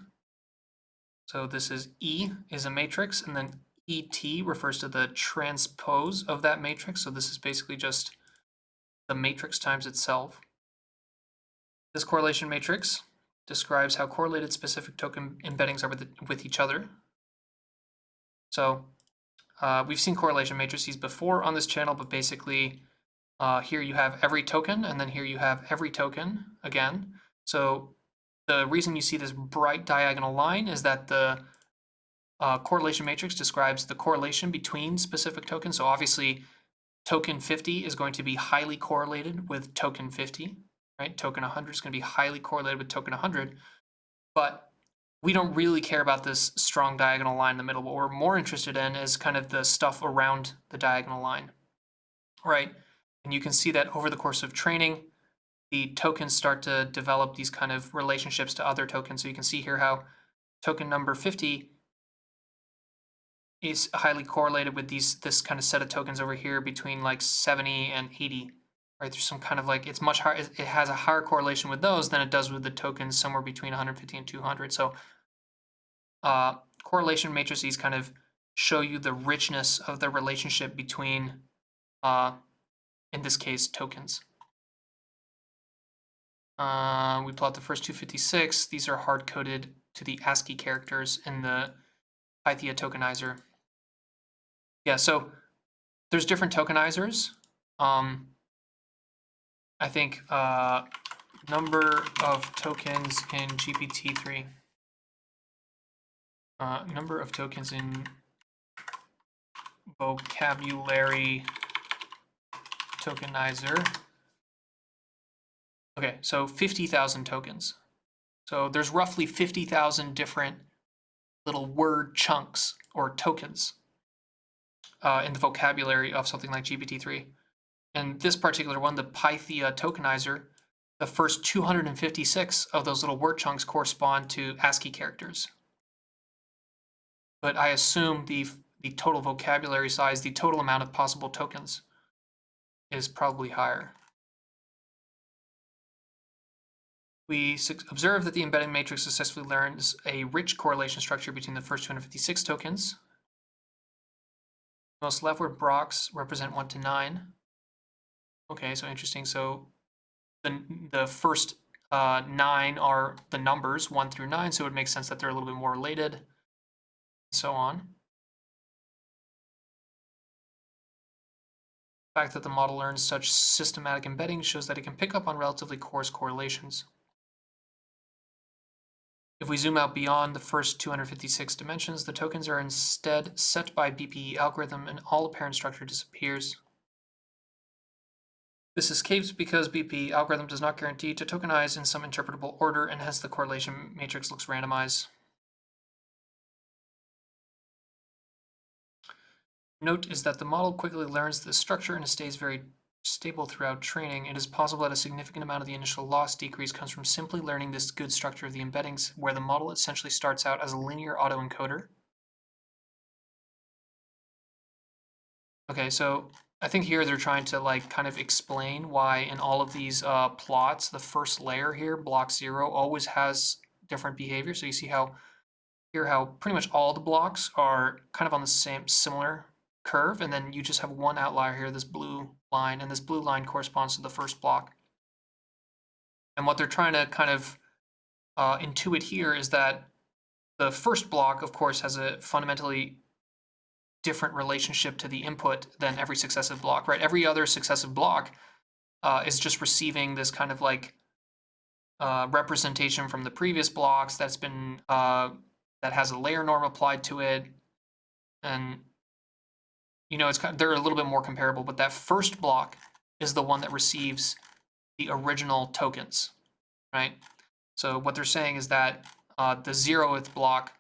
So this is E is a matrix, and then ET refers to the transpose of that matrix. So this is basically just the matrix times itself. This correlation matrix describes how correlated specific token embeddings are with each other. So we've seen correlation matrices before on this channel, but basically here you have every token, and then here you have every token again. So the reason you see this bright diagonal line is that the correlation matrix describes the correlation between specific tokens. So obviously token 50 is going to be highly correlated with token 50, right? Token 100 is going to be highly correlated with token 100, but we don't really care about this strong diagonal line in the middle. What we're more interested in is kind of the stuff around the diagonal line, right? And you can see that over the course of training, the tokens start to develop these kind of relationships to other tokens. So you can see here how token number 50 is highly correlated with this kind of set of tokens over here between like 70 and 80, right? There's some kind of like, it's much higher, it has a higher correlation with those than it does with the tokens somewhere between 150 and 200. So correlation matrices kind of show you the richness of the relationship between, in this case, tokens. We plot the first 256. These are hard-coded to the ASCII characters in the Pythia tokenizer. Yeah, so there's different tokenizers. I think number of tokens in GPT-3. Number of tokens in vocabulary tokenizer. Okay, so 50,000 tokens. So there's roughly 50,000 different little word chunks or tokens in the vocabulary of something like GPT-3. And this particular one, the Pythia tokenizer, the first 256 of those little word chunks correspond to ASCII characters. But I assume the total vocabulary size, the total amount of possible tokens, is probably higher. We observe that the embedding matrix successfully learns a rich correlation structure between the first 256 tokens. Most leftward blocks represent 1 to 9. Okay, so interesting. So the first 9 are the numbers 1 through 9, so it makes sense that they're a little bit more related, and so on. The fact that the model learns such systematic embedding shows that it can pick up on relatively coarse correlations. If we zoom out beyond the first 256 dimensions, the tokens are instead set by BPE algorithm and all apparent structure disappears. This escapes because BPE algorithm does not guarantee to tokenize in some interpretable order, and hence the correlation matrix looks randomized. Note is that the model quickly learns the structure and it stays very stable throughout training. It is possible that a significant amount of the initial loss decrease comes from simply learning this good structure of the embeddings, where the model essentially starts out as a linear autoencoder. Okay, so I think here they're trying to like kind of explain why in all of these plots, the first layer here, block 0, always has different behavior. So you see how here how pretty much all the blocks are kind of on the same similar curve, and then you just have one outlier here, this blue line, and this blue line corresponds to the first block. And what they're trying to kind of intuit here is that the first block, of course, has a fundamentally different relationship to the input than every successive block, right? Every other successive block is just receiving this kind of like representation from the previous blocks that's been that has a layer norm applied to it, and it's they're a little bit more comparable. But that first block is the one that receives the original tokens, right? So what they're saying is that the 0th block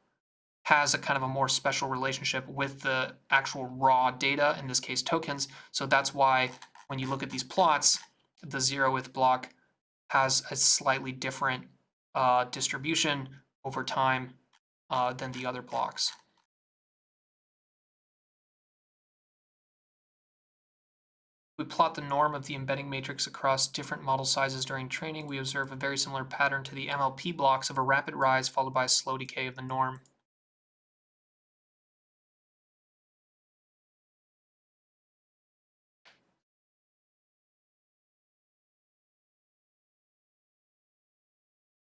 has a kind of a more special relationship with the actual raw data, in this case tokens. So that's why when you look at these plots, the 0th block has a slightly different distribution over time than the other blocks. We plot the norm of the embedding matrix across different model sizes during training. We observe a very similar pattern to the MLP blocks of a rapid rise followed by a slow decay of the norm.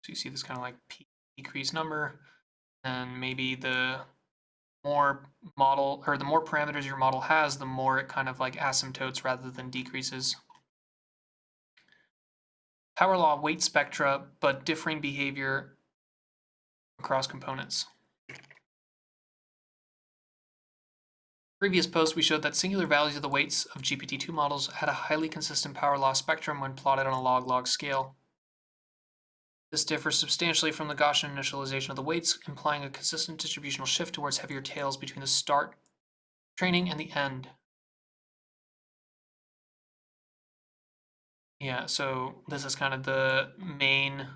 So you see this kind of like peak decrease number, and maybe the more model or the more parameters your model has, the more it kind of like asymptotes rather than decreases. Power law weight spectra, but differing behavior across components. Previous post, we showed that singular values of the weights of GPT-2 models had a highly consistent power law spectrum when plotted on a log-log scale. This differs substantially from the Gaussian initialization of the weights, implying a consistent distributional shift towards heavier tails between the start training and the end. Yeah, so this is kind of the main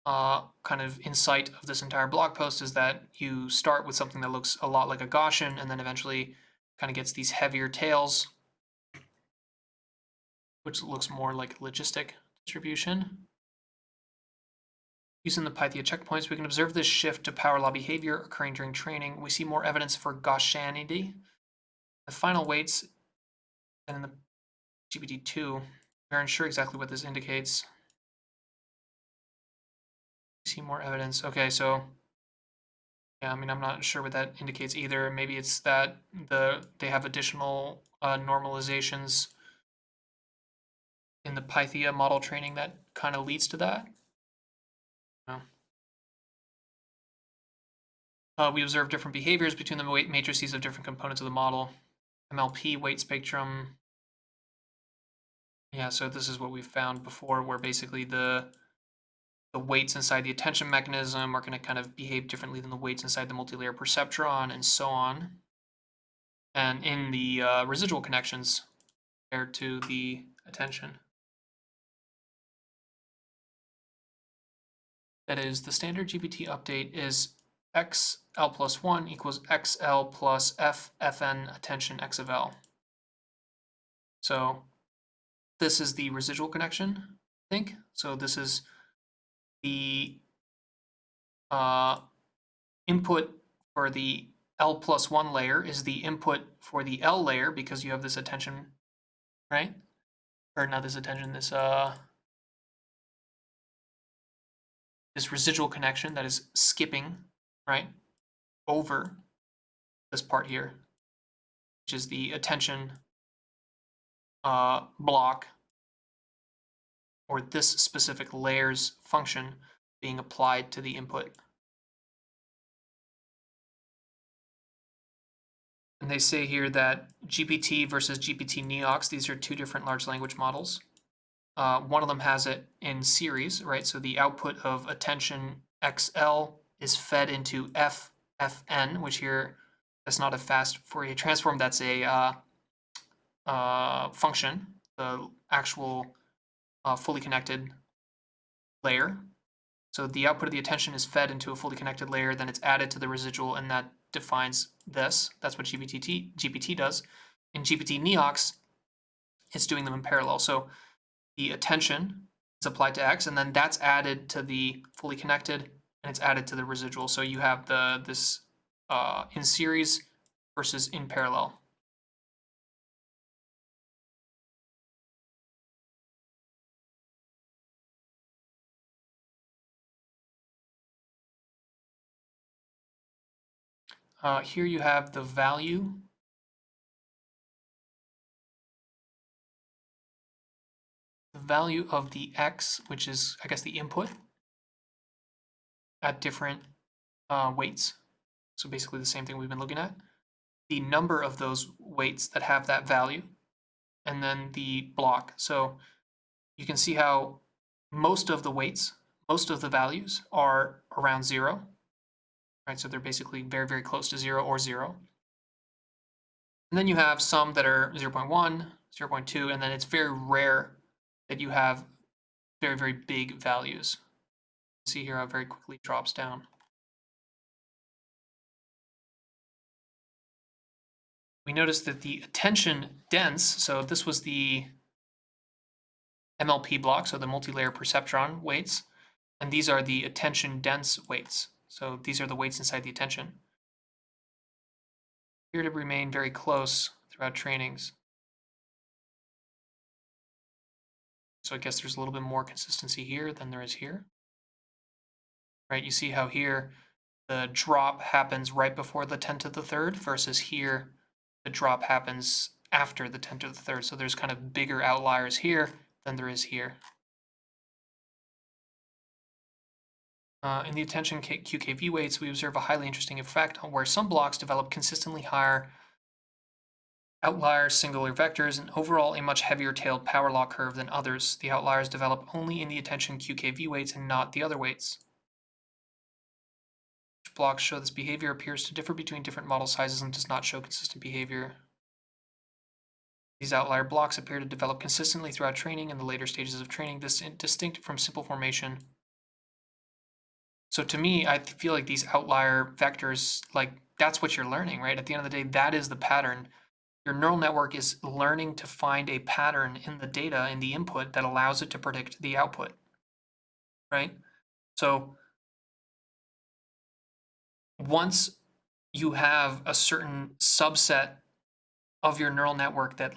kind of insight of this entire blog post, is that you start with something that looks a lot like a Gaussian and then eventually kind of gets these heavier tails, which looks more like a logistic distribution. Using the Pythia checkpoints, we can observe this shift to power law behavior occurring during training. We see more evidence for Gaussianity. The final weights than in the GPT-2. We aren't sure exactly what this indicates. We see more evidence. Okay, so yeah, I mean, I'm not sure what that indicates either. Maybe it's that they have additional normalizations in the Pythia model training that kind of leads to that. No. We observe different behaviors between the weight matrices of different components of the model. MLP weight spectrum. Yeah, so this is what we've found before, where basically the weights inside the attention mechanism are going to kind of behave differently than the weights inside the multi-layer perceptron, and so on. And in the residual connections compared to the attention. That is, the standard GPT update is XL plus 1 equals XL plus FN attention X of L. So this is the residual connection, I think. So this is the input for the L plus 1 layer is the input for the L layer, because you have this attention, right? Or not this attention, this residual connection that is skipping, right, over this part here, which is the attention block, or this specific layer's function being applied to the input. And they say here that GPT versus GPT Neox, these are two different large language models. One of them has it in series, right? So the output of attention XL is fed into FN, which here, that's not a fast Fourier transform, that's a function, the actual fully connected layer. So the output of the attention is fed into a fully connected layer, then it's added to the residual, and that defines this. That's what GPT does. In GPT Neox, it's doing them in parallel. So the attention It's applied to X, and then that's added to the fully connected, and it's added to the residual. So you have this in series versus in parallel. Here you have the value of the X, which is, I guess, the input at different weights. So basically the same thing we've been looking at. The number of those weights that have that value, and then the block. So you can see how most of the weights, most of the values are around 0, right? So they're basically very, very close to 0 or 0. And then you have some that are 0.1, 0.2, and then it's very rare that you have very, very big values. See here how very quickly it drops down. We notice that the attention dense, so this was the MLP block, so the multi-layer perceptron weights, and these are the attention dense weights. So these are the weights inside the attention. Appear to remain very close throughout trainings. So I guess there's a little bit more consistency here than there is here. Right, you see how here the drop happens right before the 10 to the third versus here the drop happens after the 10 to the third. So there's kind of bigger outliers here than there is here. In the attention QKV weights, we observe a highly interesting effect where some blocks develop consistently higher outlier singular vectors and overall a much heavier tailed power law curve than others. The outliers develop only in the attention QKV weights and not the other weights. Blocks show this behavior appears to differ between different model sizes and does not show consistent behavior. These outlier blocks appear to develop consistently throughout training and the later stages of training, distinct from simple formation. So to me, I feel like these outlier vectors, like that's what you're learning, right? At the end of the day, that is the pattern. Your neural network is learning to find a pattern in the data, in the input, that allows it to predict the output, right? So once you have a certain subset of your neural network that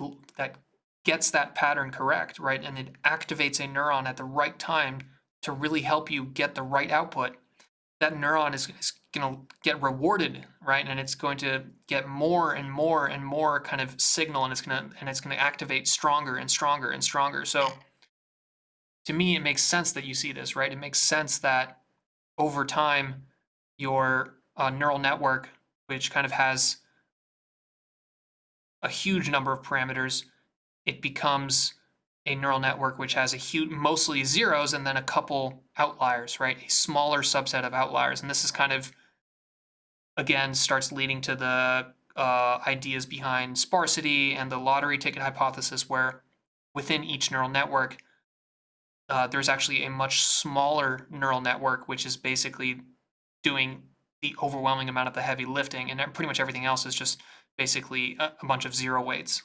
gets that pattern correct, right, and it activates a neuron at the right time to really help you get the right output, that neuron is going to get rewarded, right, and it's going to get more and more and more kind of signal, and it's going to activate stronger and stronger and stronger. So to me, it makes sense that you see this, right? It makes sense that over time, your neural network, which kind of has a huge number of parameters, it becomes a neural network which has a huge, mostly zeros and then a couple outliers, right? A smaller subset of outliers. And this is kind of, again, starts leading to the ideas behind sparsity and the lottery ticket hypothesis, where within each neural network, there's actually a much smaller neural network, which is basically doing the overwhelming amount of the heavy lifting, and pretty much everything else is just basically a bunch of zero weights.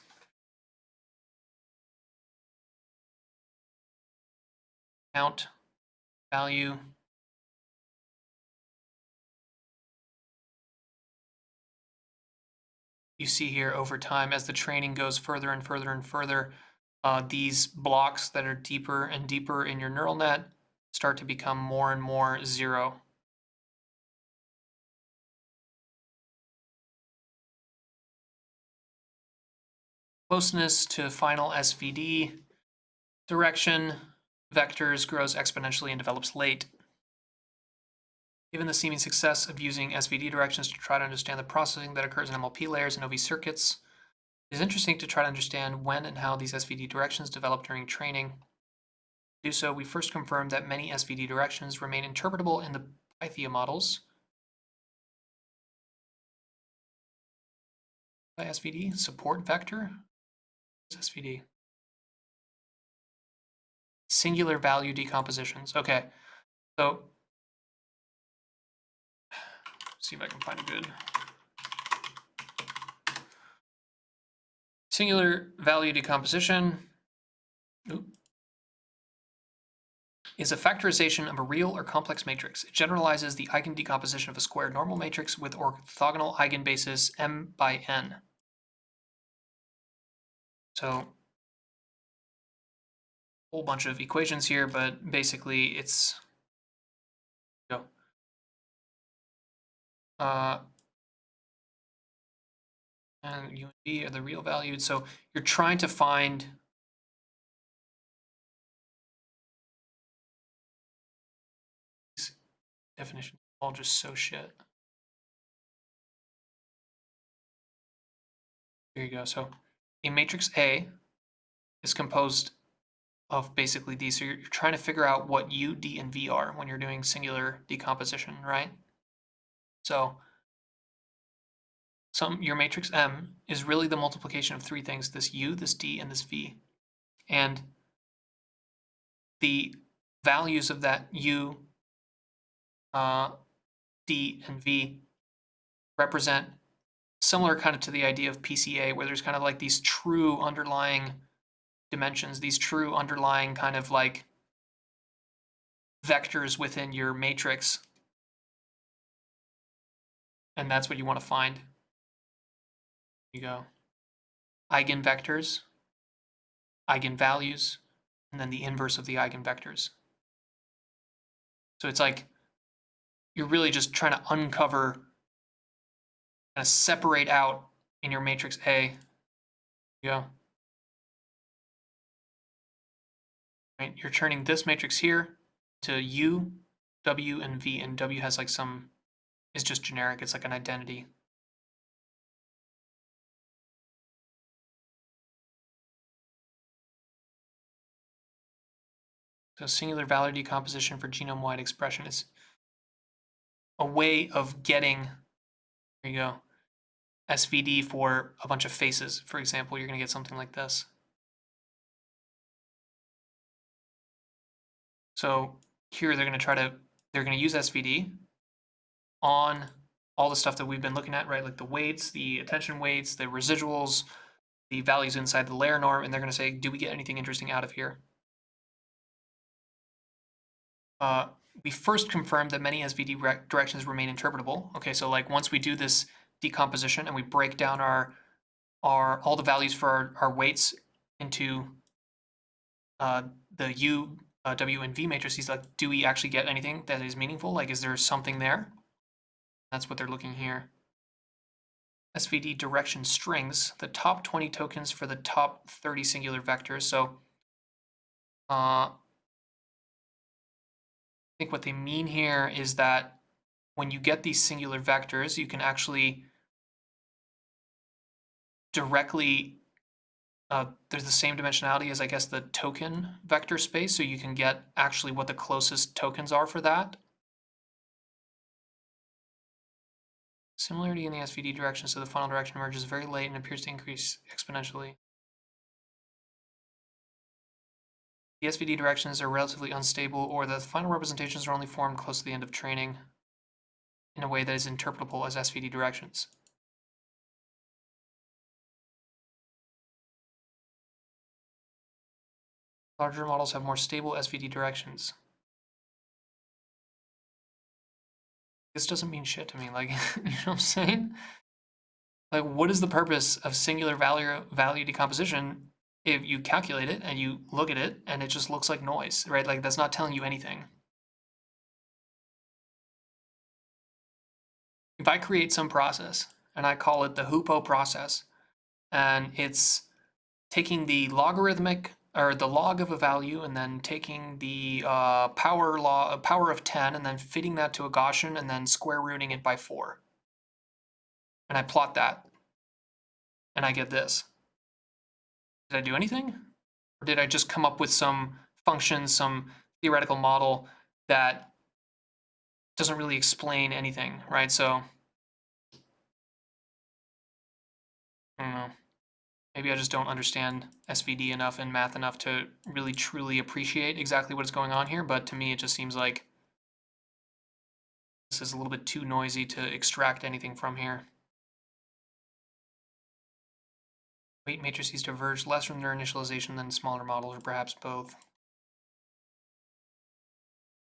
Count, value. You see here over time, as the training goes further and further and further, these blocks that are deeper and deeper in your neural net start to become more and more zero. Closeness to final SVD direction vectors grows exponentially and develops late. Given the seeming success of using SVD directions to try to understand the processing that occurs in MLP layers and OV circuits, it is interesting to try to understand when and how these SVD directions develop during training. To do so, we first confirmed that many SVD directions remain interpretable in the Pythia models. By SVD, support vector, SVD. Singular value decompositions. Okay, so see if I can find a good. Singular value decomposition. Oop. is a factorization of a real or complex matrix. It generalizes the eigendecomposition of a square normal matrix with orthogonal eigenbasis m by n. So a whole bunch of equations here, but basically it's and u and v are the real valued. So you're trying to find these definitions all just so shit. Here you go. So a matrix A is composed of basically these. So you're trying to figure out what u, d, and v are when you're doing singular decomposition, right? So your matrix M is really the multiplication of three things: this u, this d, and this v. And the values of that u, d, and v represent similar kind of to the idea of PCA, where there's kind of like these true underlying dimensions, these true underlying kind of like vectors within your matrix. And that's what you want to find. Here you go. Eigenvectors, eigenvalues, and then the inverse of the eigenvectors. So it's like you're really just trying to uncover, kind of separate out in your matrix A. Here you go. Right? You're turning this matrix here to U, W, and V, and W has like some, is just generic. It's like an identity. So singular value decomposition for genome-wide expression is a way of getting, here you go, SVD for a bunch of faces. For example, you're going to get something like this. So here they're going to use SVD on all the stuff that we've been looking at, right? Like the weights, the attention weights, the residuals, the values inside the layer norm, and they're going to say, do we get anything interesting out of here? We first confirmed that many SVD directions remain interpretable. Okay, so like once we do this decomposition and we break down all the values for our weights into the U, W, and V matrices, like, do we actually get anything that is meaningful? Like, is there something there? That's what they're looking here. SVD direction strings, the top 20 tokens for the top 30 singular vectors. So I think what they mean here is that when you get these singular vectors, you can actually directly, there's the same dimensionality as, I guess, the token vector space. So you can get actually what the closest tokens are for that. Similarity in the SVD direction, so the final direction emerges very late and appears to increase exponentially. The SVD directions are relatively unstable, or the final representations are only formed close to the end of training in a way that is interpretable as SVD directions. Larger models have more stable SVD directions. This doesn't mean shit to me, like, you know what I'm saying? Like, what is the purpose of singular value decomposition if you calculate it and you look at it and it just looks like noise, right? Like, that's not telling you anything. If I create some process and I call it the Hoopo process, and it's taking the logarithmic or the log of a value and then taking the power of 10 and then fitting that to a Gaussian and then square rooting it by 4. And I plot that and I get this. Did I do anything? Or did I just come up with some function, some theoretical model that doesn't really explain anything, right? So, I don't know. Maybe I just don't understand SVD enough and math enough to really truly appreciate exactly what is going on here, but to me it just seems like this is a little bit too noisy to extract anything from here. Weight matrices diverge less from their initialization than smaller models, or perhaps both.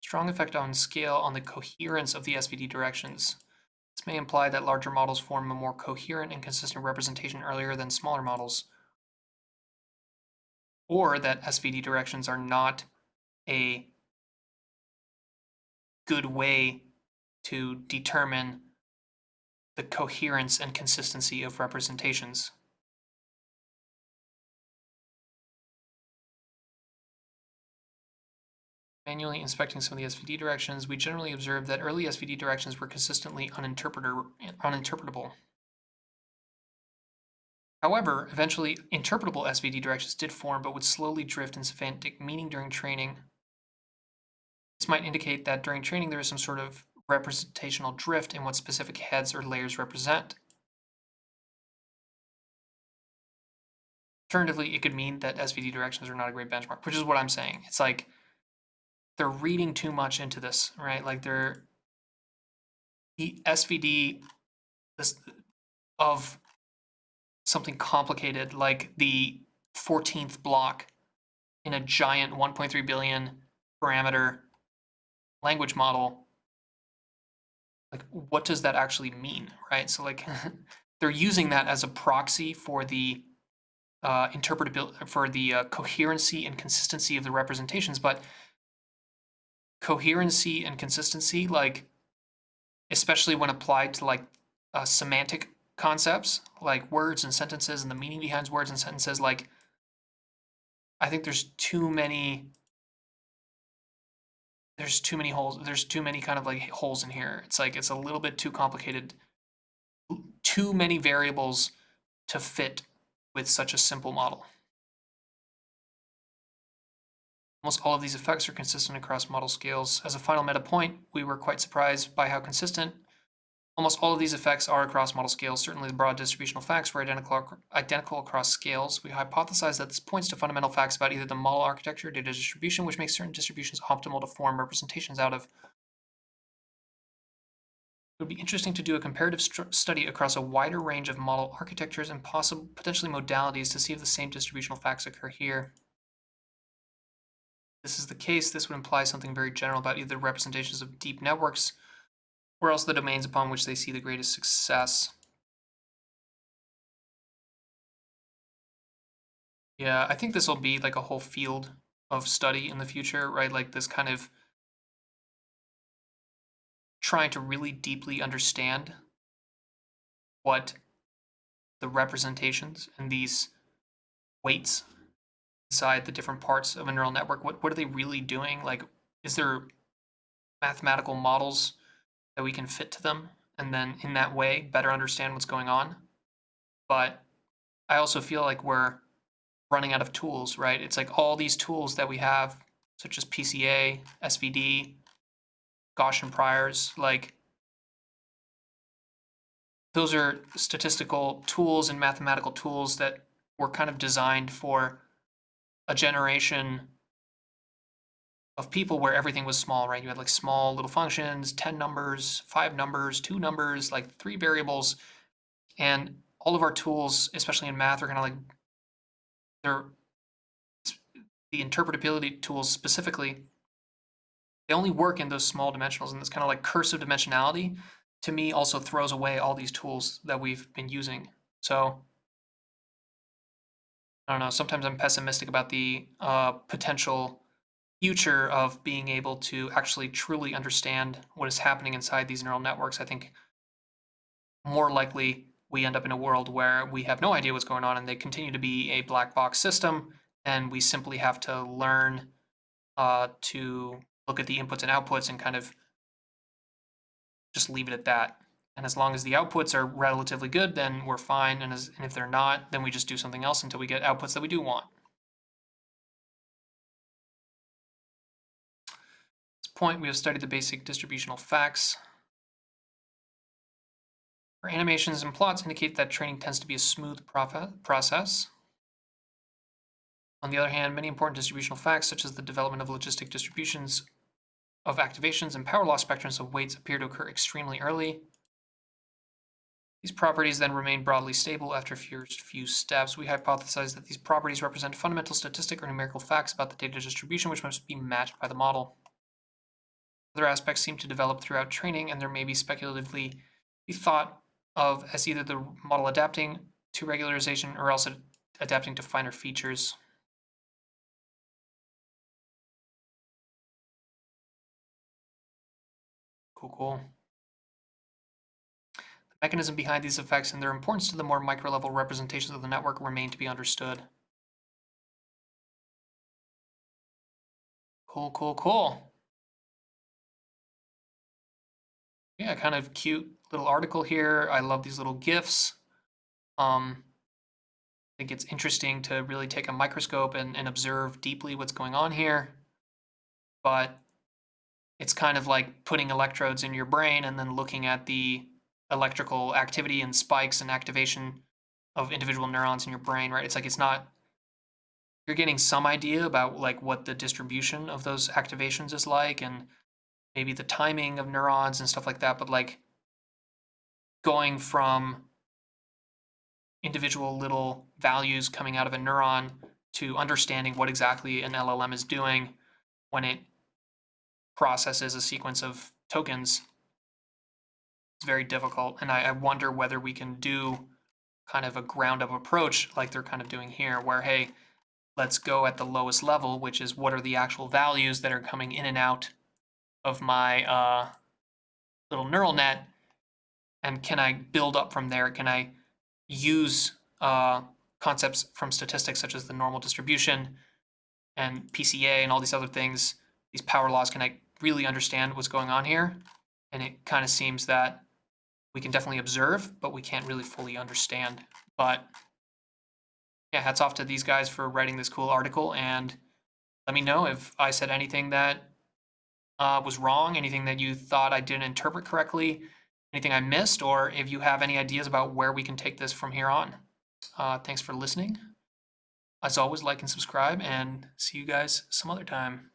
Strong effect on scale on the coherence of the SVD directions. This may imply that larger models form a more coherent and consistent representation earlier than smaller models, or that SVD directions are not a good way to determine the coherence and consistency of representations. Manually inspecting some of the SVD directions, we generally observed that early SVD directions were consistently uninterpretable. However, eventually interpretable SVD directions did form but would slowly drift in semantic meaning during training. This might indicate that during training there is some sort of representational drift in what specific heads or layers represent. Alternatively, it could mean that SVD directions are not a great benchmark, which is what I'm saying. It's like they're reading too much into this, right? Like the SVD of something complicated like the 14th block in a giant 1.3 billion parameter language model, like what does that actually mean, right? So like they're using that as a proxy for the interpretability, for the coherency and consistency of the representations, but coherency and consistency, like especially when applied to like semantic concepts like words and sentences and the meaning behind words and sentences, like I think there's too many holes, there's too many kind of like holes in here. It's like it's a little bit too complicated, too many variables to fit with such a simple model. Almost all of these effects are consistent across model scales. As a final meta point, we were quite surprised by how consistent almost all of these effects are across model scales. Certainly the broad distributional facts were identical across scales. We hypothesized that this points to fundamental facts about either the model architecture or data distribution, which makes certain distributions optimal to form representations out of. It would be interesting to do a comparative study across a wider range of model architectures and potentially modalities to see if the same distributional facts occur here. If this is the case, this would imply something very general about either representations of deep networks or else the domains upon which they see the greatest success. Yeah, I think this will be like a whole field of study in the future, right? Like this kind of trying to really deeply understand what the representations and these weights inside the different parts of a neural network, what are they really doing? Like, is there mathematical models that we can fit to them and then in that way better understand what's going on? But I also feel like we're running out of tools, right? It's like all these tools that we have, such as PCA, SVD, Gaussian priors, like those are statistical tools and mathematical tools that were kind of designed for a generation of people where everything was small, right? You had like small little functions, 10 numbers, 5 numbers, 2 numbers, like 3 variables. And all of our tools, especially in math, are kind of like, they're the interpretability tools specifically, they only work in those small dimensionals, and this kind of like cursive dimensionality to me also throws away all these tools that we've been using. So I don't know, sometimes I'm pessimistic about the potential future of being able to actually truly understand what is happening inside these neural networks. I think more likely we end up in a world where we have no idea what's going on and they continue to be a black box system, and we simply have to learn to look at the inputs and outputs and kind of just leave it at that. And as long as the outputs are relatively good, then we're fine. And if they're not, then we just do something else until we get outputs that we do want. At this point, we have studied the basic distributional facts. Our animations and plots indicate that training tends to be a smooth process. On the other hand, many important distributional facts, such as the development of logistic distributions of activations and power law spectrums of weights, appear to occur extremely early. These properties then remain broadly stable after a few steps. We hypothesize that these properties represent fundamental statistic or numerical facts about the data distribution, which must be matched by the model. Other aspects seem to develop throughout training, and there may be speculatively be thought of as either the model adapting to regularization or else adapting to finer features. Cool, cool. The mechanism behind these effects and their importance to the more micro-level representations of the network remain to be understood. Cool, cool, cool. Yeah, kind of cute little article here. I love these little GIFs. I think it's interesting to really take a microscope and observe deeply what's going on here. But it's kind of like putting electrodes in your brain and then looking at the electrical activity and spikes and activation of individual neurons in your brain, right? It's like it's not, you're getting some idea about like what the distribution of those activations is like and maybe the timing of neurons and stuff like that, but like going from individual little values coming out of a neuron to understanding what exactly an LLM is doing when it processes a sequence of tokens is very difficult. And I wonder whether we can do kind of a ground up approach like they're kind of doing here, where, hey, let's go at the lowest level, which is what are the actual values that are coming in and out of my little neural net, and can I build up from there? Can I use concepts from statistics such as the normal distribution and PCA and all these other things, these power laws? Can I really understand what's going on here? And it kind of seems that we can definitely observe, but we can't really fully understand. But yeah, hats off to these guys for writing this cool article, and let me know if I said anything that was wrong, anything that you thought I didn't interpret correctly, anything I missed, or if you have any ideas about where we can take this from here on. Thanks for listening. As always, like and subscribe, and see you guys some other time.